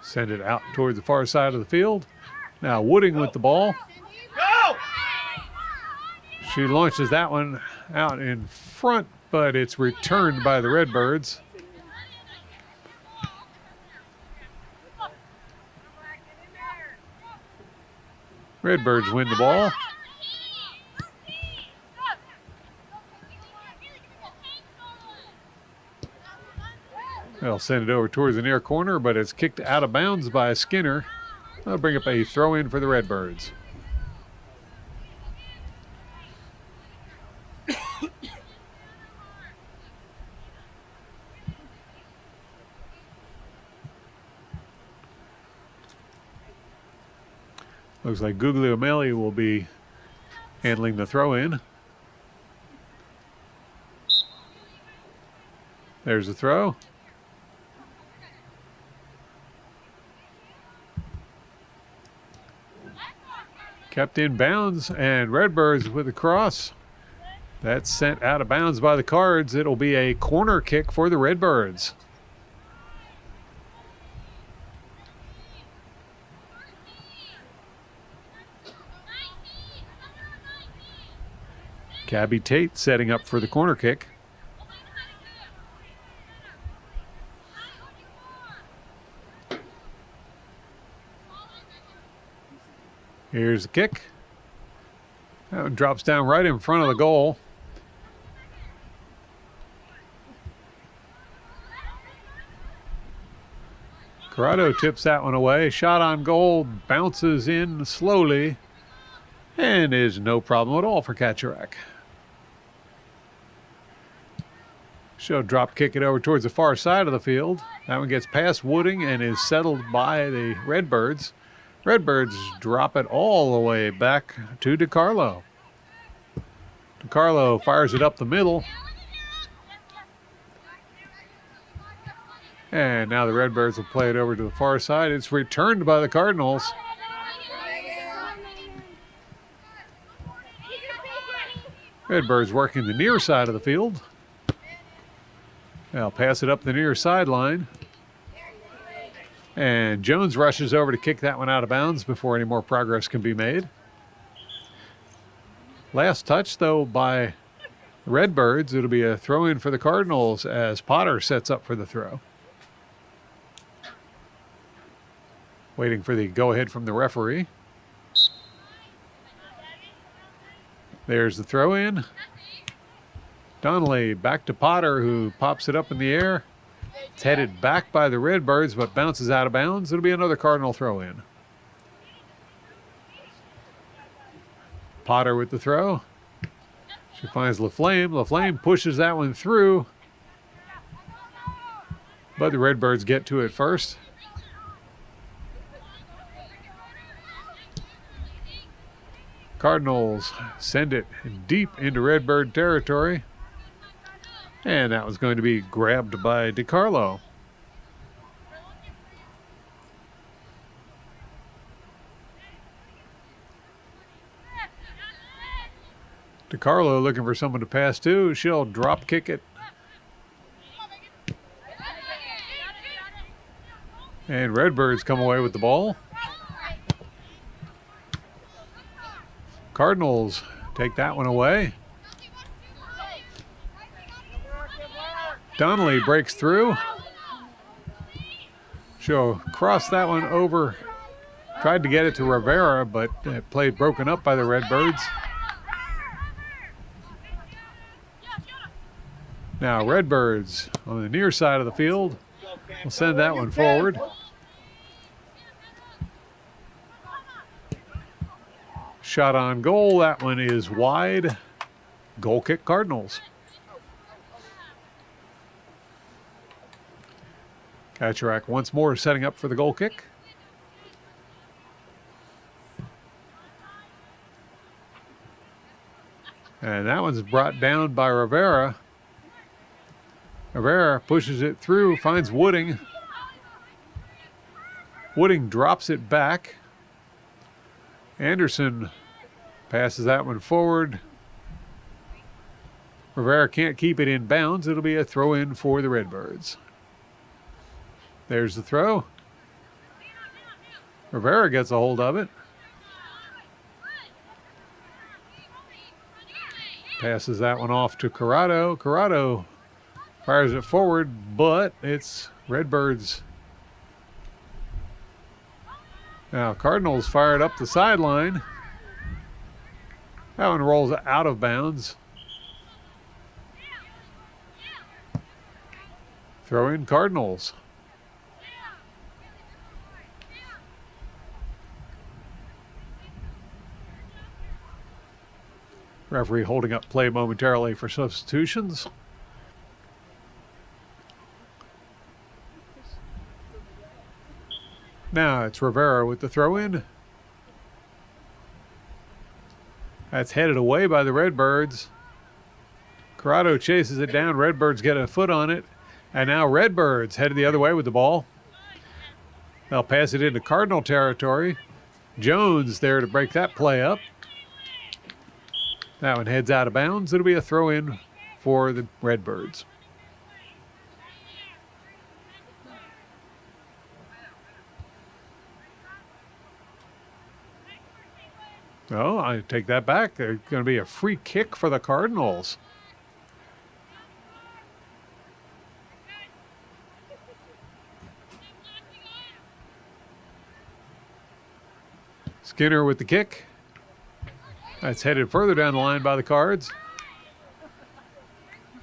send it out towards the far side of the field. Now Wooding with the ball. She launches that one out in front, but it's returned by the Redbirds. Redbirds win the ball. They'll send it over towards the near corner, but it's kicked out of bounds by Skinner. They'll bring up a throw-in for the Redbirds. Looks like Guglielmelli will be handling the throw-in. There's the throw. Kept in bounds, and Redbirds with a cross. That's sent out of bounds by the Cards. It'll be a corner kick for the Redbirds. Gabby Tate setting up for the corner kick. Here's the kick. That one drops down right in front of the goal. Corrado tips that one away. Shot on goal, bounces in slowly, and is no problem at all for Kaczmarek. She'll drop kick it over towards the far side of the field. That one gets past Wooding and is settled by the Redbirds. Redbirds drop it all the way back to DiCarlo. DiCarlo fires it up the middle. And now the Redbirds will play it over to the far side. It's returned by the Cardinals. Redbirds working the near side of the field. They'll pass it up the near sideline. And Jones rushes over to kick that one out of bounds before any more progress can be made. Last touch, though, by the Redbirds. It'll be a throw-in for the Cardinals as Potter sets up for the throw. Waiting for the go-ahead from the referee. There's the throw-in. Donnelly back to Potter, who pops it up in the air. It's headed back by the Redbirds, but bounces out of bounds. It'll be another Cardinal throw-in. Potter with the throw. She finds LaFlame. LaFlame pushes that one through, but the Redbirds get to it first. Cardinals send it deep into Redbird territory. And that was going to be grabbed by DiCarlo. DiCarlo looking for someone to pass to. She'll drop kick it. And Redbirds come away with the ball. Cardinals take that one away. Donnelly breaks through. She'll cross that one over. Tried to get it to Rivera, but it played broken up by the Redbirds. Now Redbirds on the near side of the field. We'll send that one forward. Shot on goal. That one is wide. Goal kick Cardinals. Kaczmarek once more setting up for the goal kick. And that one's brought down by Rivera. Rivera pushes it through, finds Wooding. Wooding drops it back. Anderson passes that one forward. Rivera can't keep it in bounds. It'll be a throw-in for the Redbirds. There's the throw. Rivera gets a hold of it. Passes that one off to Corrado. Corrado fires it forward, but it's Redbirds. Now Cardinals fired up the sideline. That one rolls out of bounds. Throw in Cardinals. Referee holding up play momentarily for substitutions. Now it's Rivera with the throw-in. That's headed away by the Redbirds. Corrado chases it down. Redbirds get a foot on it. And now Redbirds headed the other way with the ball. They'll pass it into Cardinal territory. Jones there to break that play up. That one heads out of bounds. It'll be a throw in for the Redbirds. Oh, I take that back. There's going to be a free kick for the Cardinals. Skinner with the kick. That's headed further down the line by the Cards.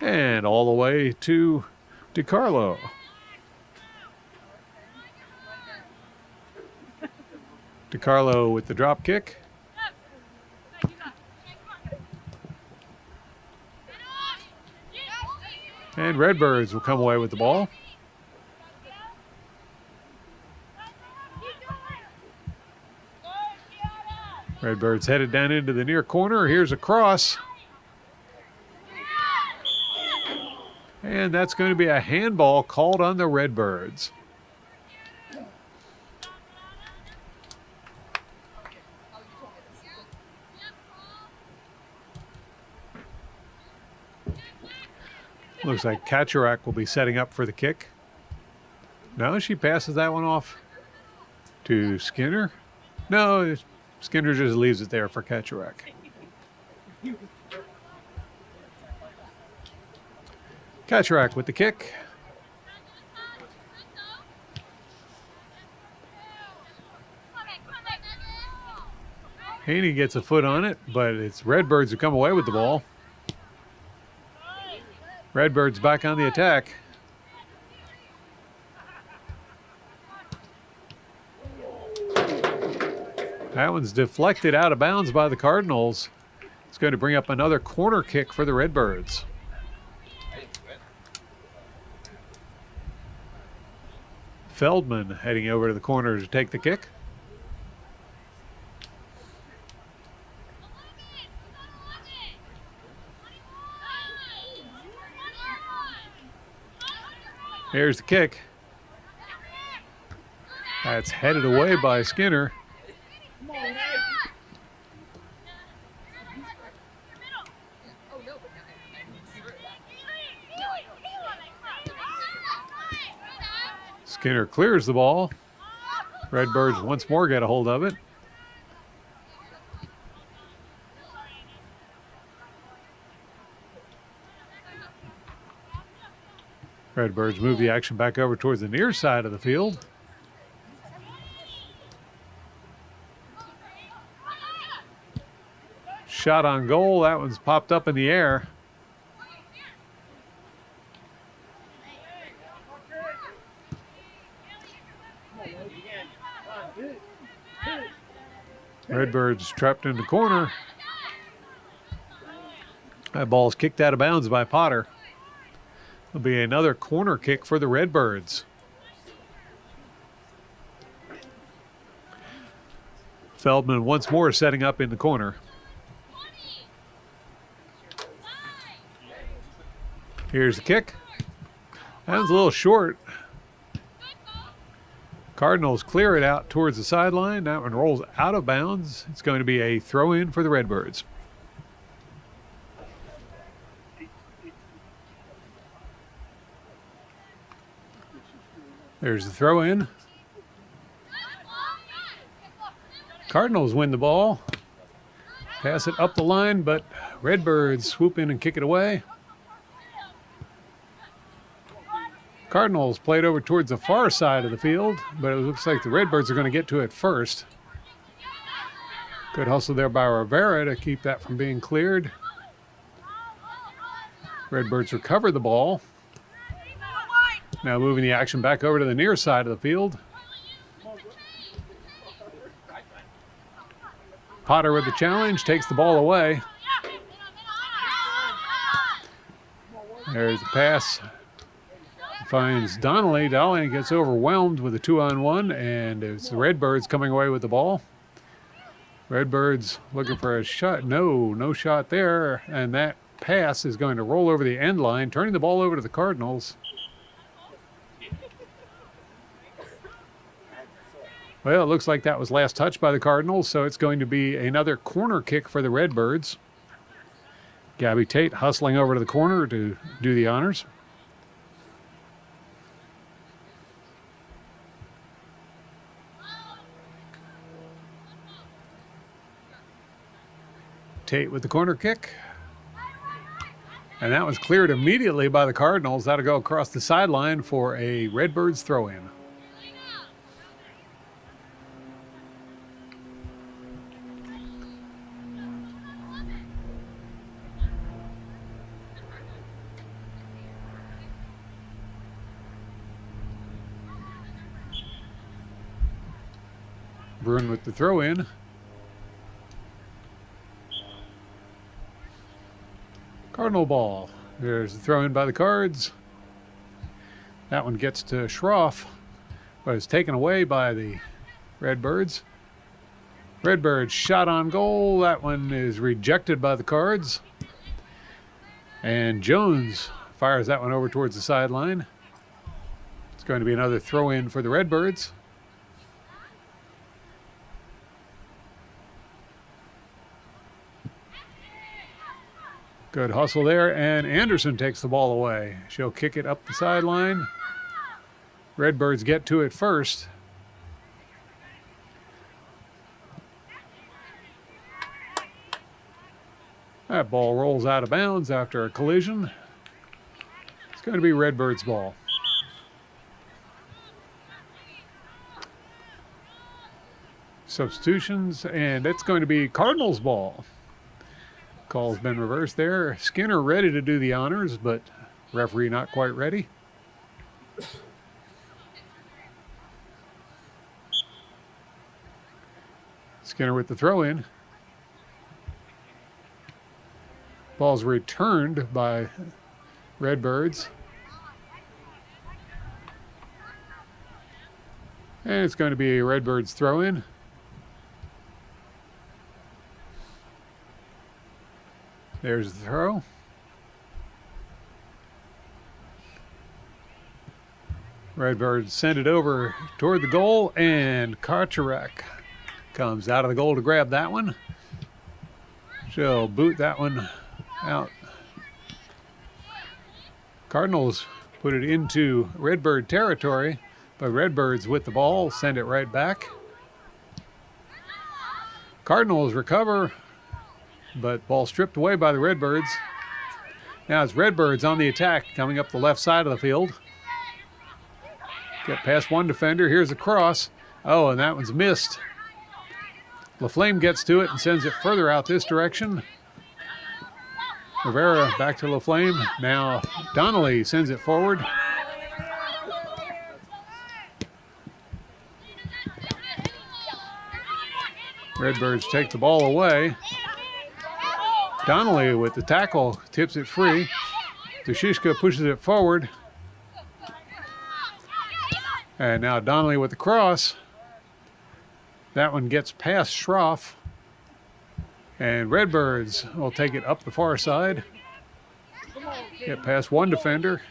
And all the way to DiCarlo. DiCarlo with the drop kick. And Redbirds will come away with the ball. Redbirds headed down into the near corner. Here's a cross. And that's going to be a handball called on the Redbirds. Looks like Kaczorek will be setting up for the kick. No, she passes that one off to Skinner. No, Skinner just leaves it there for Kaczorek. Kaczorek with the kick. Haney gets a foot on it, but it's Redbirds who come away with the ball. Redbirds back on the attack. That one's deflected out of bounds by the Cardinals. It's going to bring up another corner kick for the Redbirds. Feldman heading over to the corner to take the kick. Here's the kick. That's headed away by Skinner. Skinner clears the ball. Redbirds once more get a hold of it. Redbirds move the action back over towards the near side of the field. Shot on goal. That one's popped up in the air. Redbirds trapped in the corner. That ball's kicked out of bounds by Potter. There'll be another corner kick for the Redbirds. Feldman once more setting up in the corner. Here's the kick. That was a little short. Cardinals clear it out towards the sideline. That one rolls out of bounds. It's going to be a throw-in for the Redbirds. There's the throw-in. Cardinals win the ball. Pass it up the line, but Redbirds swoop in and kick it away. Cardinals played over towards the far side of the field, but it looks like the Redbirds are going to get to it first. Good hustle there by Rivera to keep that from being cleared. Redbirds recover the ball. Now moving the action back over to the near side of the field. Potter with the challenge, takes the ball away. There's the pass. Finds Donnelly. Donnelly gets overwhelmed with a 2-on-1, and it's the Redbirds coming away with the ball. Redbirds looking for a shot. No shot there, and that pass is going to roll over the end line, turning the ball over to the Cardinals. Well, it looks like that was last touched by the Cardinals, so it's going to be another corner kick for the Redbirds. Gabby Tate hustling over to the corner to do the honors. Tate with the corner kick. And that was cleared immediately by the Cardinals. That'll go across the sideline for a Redbirds throw-in. Bruin with the throw-in. Cardinal ball. There's the throw-in by the Cards. That one gets to Schroff, but it's taken away by the Redbirds. Redbirds shot on goal. That one is rejected by the Cards. And Jones fires that one over towards the sideline. It's going to be another throw-in for the Redbirds. Good hustle there, and Anderson takes the ball away. She'll kick it up the sideline. Redbirds get to it first. That ball rolls out of bounds after a collision. It's going to be Redbirds' ball. Substitutions, and it's going to be Cardinals' ball. Call's been reversed there. Skinner ready to do the honors, but referee not quite ready. Skinner with the throw-in. Ball's returned by Redbirds. And it's going to be a Redbirds throw-in. There's the throw. Redbirds send it over toward the goal, and Karcharek comes out of the goal to grab that one. She'll boot that one out. Cardinals put it into Redbird territory, but Redbirds with the ball send it right back. Cardinals recover, but ball stripped away by the Redbirds. Now it's Redbirds on the attack, coming up the left side of the field. Get past one defender. Here's a cross. Oh, and that one's missed. LaFlame gets to it and sends it further out this direction. Rivera back to LaFlame. Now Donnelly sends it forward. Redbirds take the ball away. Donnelly with the tackle tips it free. Dushishka pushes it forward. And now Donnelly with the cross. That one gets past Schroff. And Redbirds will take it up the far side. Get past one defender.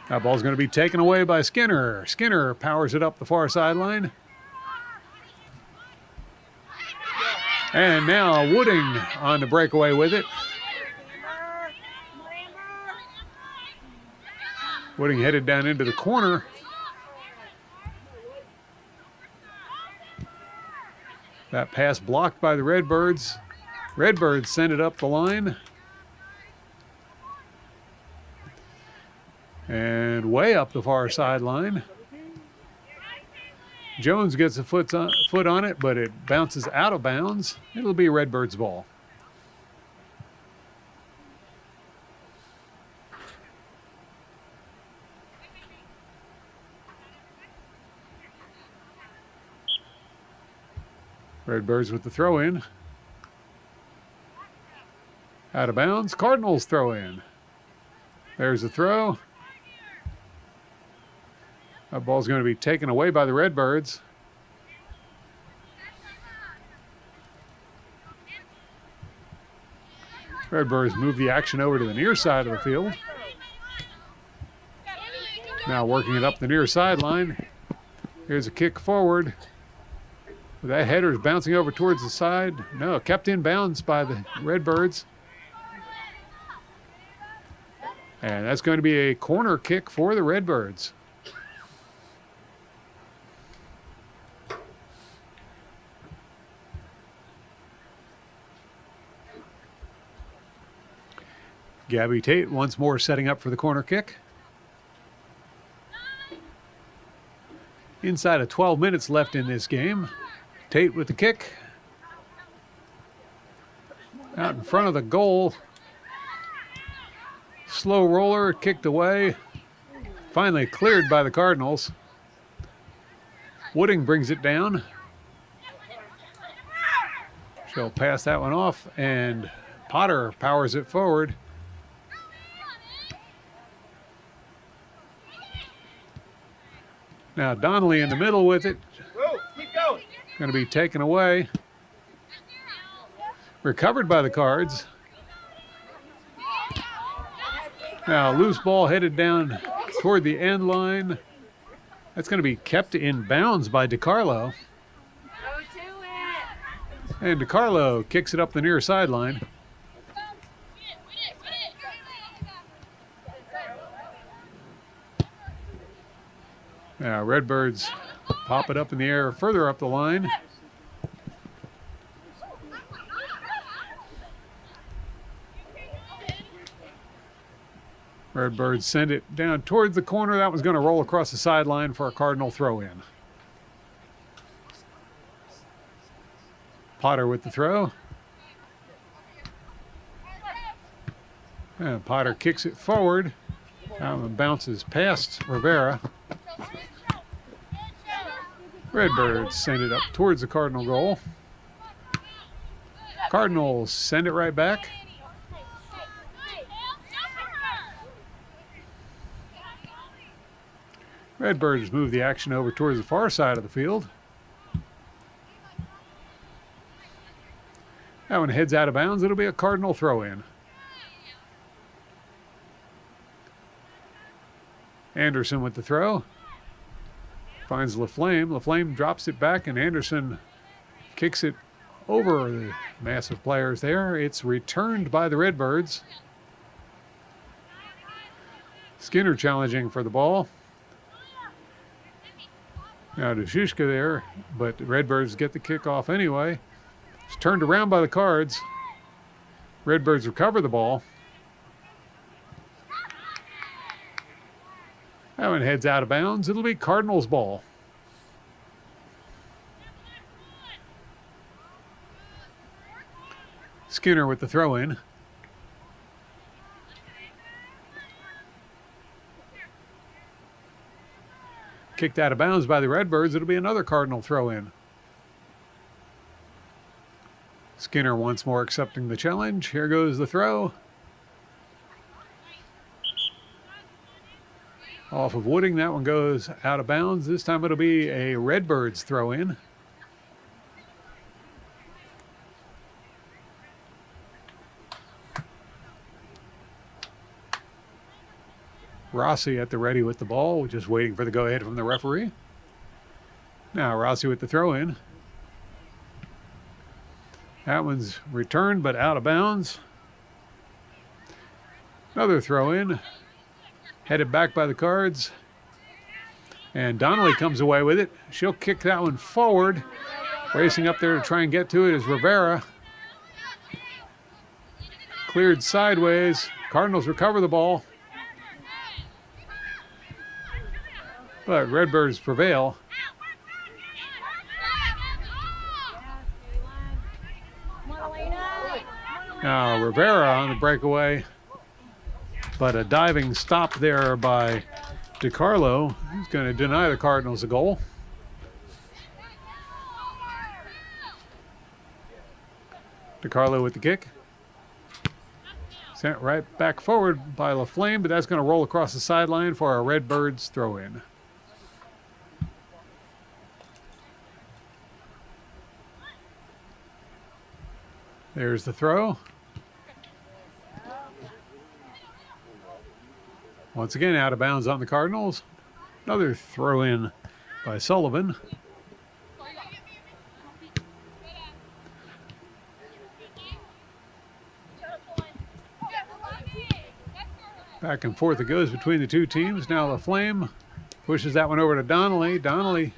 That ball's going to be taken away by Skinner. Skinner powers it up the far sideline. And now Wooding on the breakaway with it. Wooding headed down into the corner. That pass blocked by the Redbirds. Redbirds send it up the line. And way up the far sideline. Jones gets a foot on it, but it bounces out of bounds. It'll be Redbird's ball. Redbirds with the throw in. Out of bounds. Cardinals throw in. There's the throw. That ball's going to be taken away by the Redbirds. Redbirds move the action over to the near side of the field. Now working it up the near sideline. Here's a kick forward. That header is bouncing over towards the side. No, kept in bounds by the Redbirds. And that's going to be a corner kick for the Redbirds. Gabby Tate once more setting up for the corner kick. Inside of 12 minutes left in this game. Tate with the kick. Out in front of the goal. Slow roller, kicked away. Finally cleared by the Cardinals. Wooding brings it down. She'll pass that one off, and Potter powers it forward. Now Donnelly in the middle with it. Going to be taken away. Recovered by the Cards. Now loose ball headed down toward the end line. That's going to be kept in bounds by DiCarlo. And DiCarlo kicks it up the near sideline. Now Redbirds pop it up in the air further up the line. Redbirds send it down towards the corner. That was going to roll across the sideline for a Cardinal throw-in. Potter with the throw. And Potter kicks it forward. And bounces past Rivera. Redbirds send it up towards the Cardinal goal. Cardinals send it right back. Redbirds move the action over towards the far side of the field. That one heads out of bounds. It'll be a Cardinal throw-in. Anderson with the throw. Finds LaFlame. LaFlame drops it back, and Anderson kicks it over the massive players there. It's returned by the Redbirds. Skinner challenging for the ball. Now to Shushka there, but the Redbirds get the kickoff anyway. It's turned around by the Cards. Redbirds recover the ball. That one heads out of bounds. It'll be Cardinals ball. Skinner with the throw-in. Kicked out of bounds by the Redbirds. It'll be another Cardinal throw-in. Skinner once more accepting the challenge. Here goes the throw. Off of Wooding, that one goes out of bounds. This time it'll be a Redbirds throw-in. Rossi at the ready with the ball, just waiting for the go-ahead from the referee. Now Rossi with the throw-in. That one's returned but out of bounds. Another throw-in. Headed back by the Cards. And Donnelly comes away with it. She'll kick that one forward. Racing up there to try and get to it is Rivera. Cleared sideways. Cardinals recover the ball. But Redbirds prevail. Now Rivera on the breakaway. But a diving stop there by DiCarlo. He's going to deny the Cardinals a goal. DiCarlo with the kick. Sent right back forward by LaFlame, but that's going to roll across the sideline for a Redbirds throw-in. There's the throw. Once again, out of bounds on the Cardinals. Another throw in by Sullivan. Back and forth it goes between the two teams. Now the Flame pushes that one over to Donnelly. Donnelly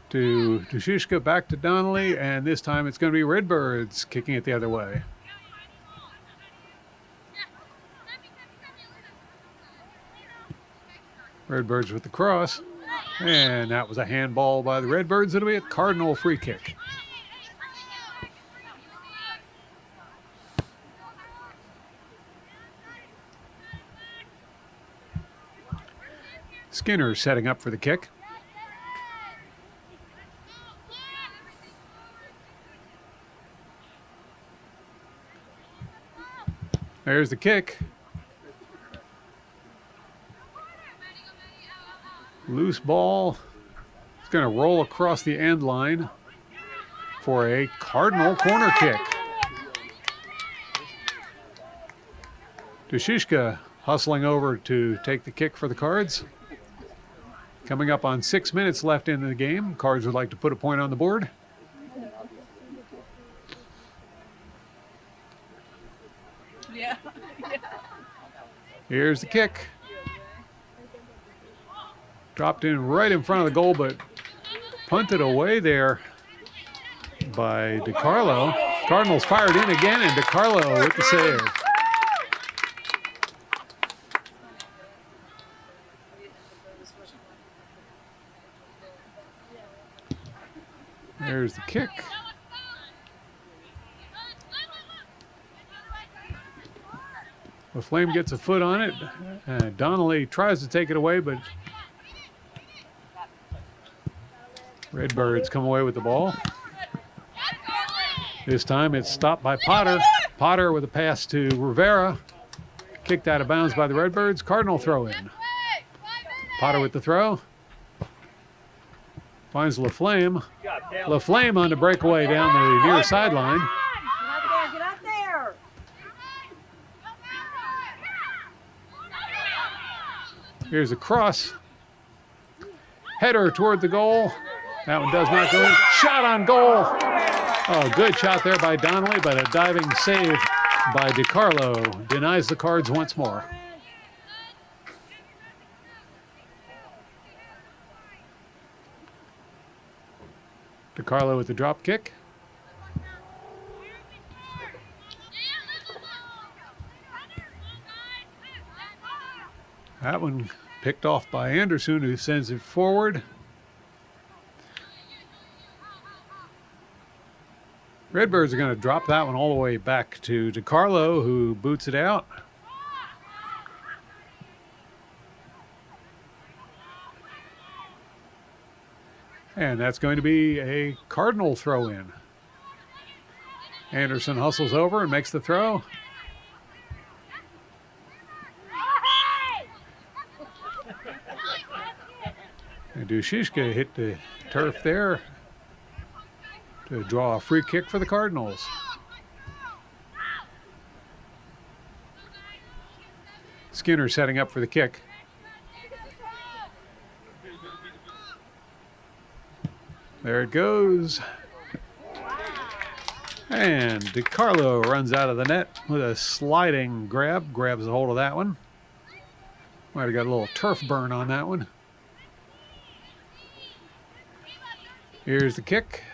to Dushishka, back to Donnelly, and this time it's going to be Redbirds kicking it the other way. Redbirds with the cross, and that was a handball by the Redbirds. It'll be a Cardinal free kick. Skinner setting up for the kick. There's the kick. Loose ball. It's going to roll across the end line for a Cardinal corner kick. Dushishka hustling over to take the kick for the Cards. Coming up on 6 minutes left in the game. Cards would like to put a point on the board. Yeah. Here's the kick. Dropped in right in front of the goal, but punted away there by DiCarlo. Cardinals fired in again, and DiCarlo with the save. There's the kick. The Flame gets a foot on it. Donnelly tries to take it away, but Redbirds come away with the ball. This time it's stopped by Potter. Potter with a pass to Rivera. Kicked out of bounds by the Redbirds. Cardinal throw in. Potter with the throw. Finds LaFlame. LaFlame on the breakaway down the near sideline. Get out there. Here's a cross. Header toward the goal. That one does not go in. Shot on goal. Oh, good shot there by Donnelly, but a diving save by DiCarlo denies the Cards once more. DiCarlo with the drop kick. That one picked off by Anderson, who sends it forward. Redbirds are going to drop that one all the way back to DiCarlo, who boots it out. And that's going to be a Cardinal throw in. Anderson hustles over and makes the throw. And Dushishka hit the turf there to draw a free kick for the Cardinals. Skinner setting up for the kick. There it goes. And DiCarlo runs out of the net with a sliding grab. Grabs a hold of that one. Might have got a little turf burn on that one. Here's the kick.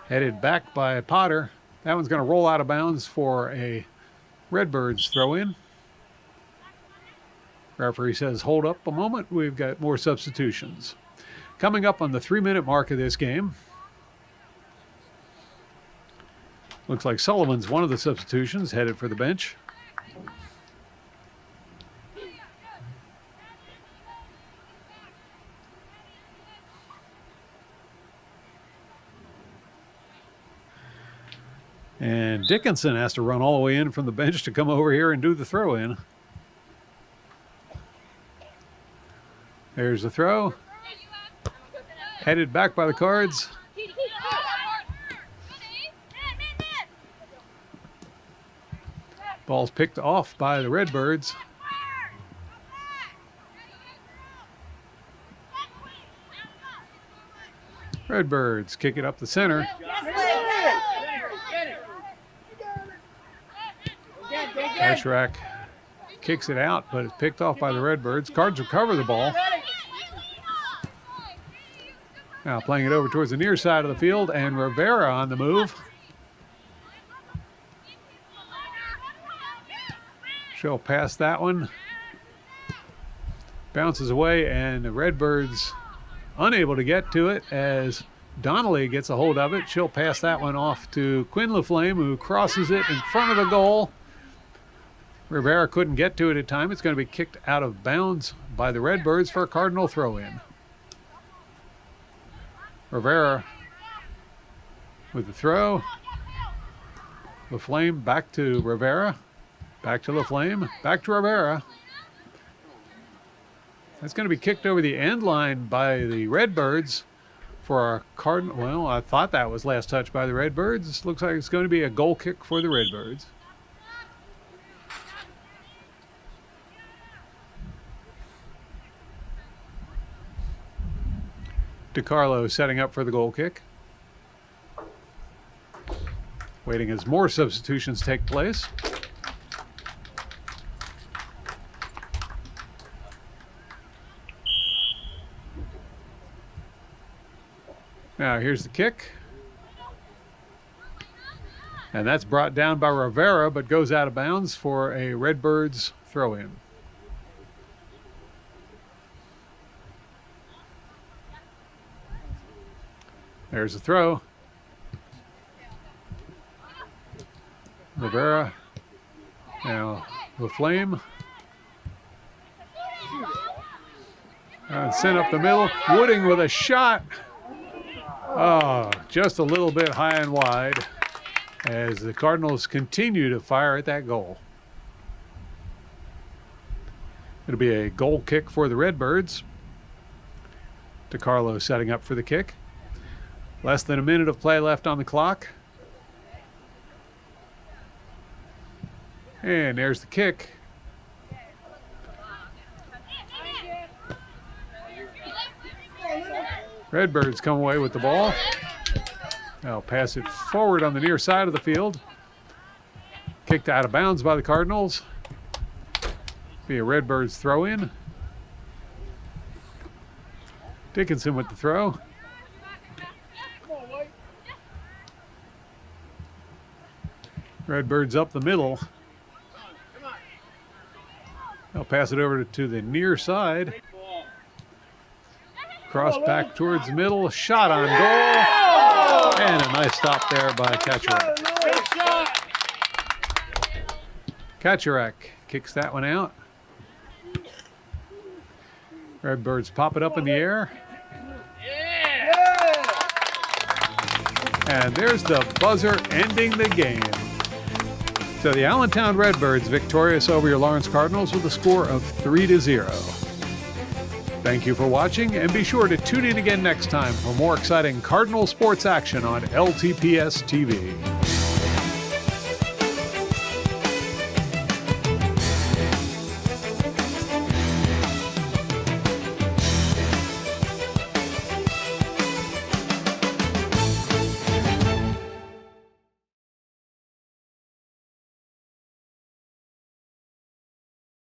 Headed back by Potter. That one's going to roll out of bounds for a Redbirds throw in. Referee says, hold up a moment. We've got more substitutions. Coming up on the 3-minute mark of this game. Looks like Sullivan's one of the substitutions, headed for the bench. And Dickinson has to run all the way in from the bench to come over here and do the throw in. There's the throw. Headed back by the Cards. Ball's picked off by the Redbirds. Redbirds kick it up the center. Kasherak kicks it out, but it's picked off by the Redbirds. Cards recover the ball. Now playing it over towards the near side of the field, and Rivera on the move. She'll pass that one. Bounces away, and the Redbirds unable to get to it as Donnelly gets a hold of it. She'll pass that one off to Quinn LaFlame, who crosses it in front of the goal. Rivera couldn't get to it at time. It's going to be kicked out of bounds by the Redbirds for a Cardinal throw-in. Rivera with the throw. LaFlame back to Rivera. Back to LaFlame. Back to Rivera. That's going to be kicked over the end line by the Redbirds for a Cardinal. Well, I thought that was last touch by the Redbirds. This looks like it's going to be a goal kick for the Redbirds. DiCarlo setting up for the goal kick. Waiting as more substitutions take place. Now here's the kick. And that's brought down by Rivera, but goes out of bounds for a Redbirds throw-in. There's a throw. Rivera. Now LaFlame. And sent up the middle. Wooding with a shot. Oh, just a little bit high and wide as the Cardinals continue to fire at that goal. It'll be a goal kick for the Redbirds. DiCarlo setting up for the kick. Less than a minute of play left on the clock. And there's the kick. Redbirds come away with the ball. They'll pass it forward on the near side of the field. Kicked out of bounds by the Cardinals. Be a Redbirds throw-in. Dickinson with the throw. Redbirds up the middle. They'll pass it over to the near side. Cross back towards the middle. Shot on goal. And a nice stop there by Kasherak. Kasherak kicks that one out. Redbirds pop it up in the air. And there's the buzzer ending the game. So the Allentown Redbirds victorious over your Lawrence Cardinals with a score of 3-0. Thank you for watching, and be sure to tune in again next time for more exciting Cardinal sports action on LTPS TV.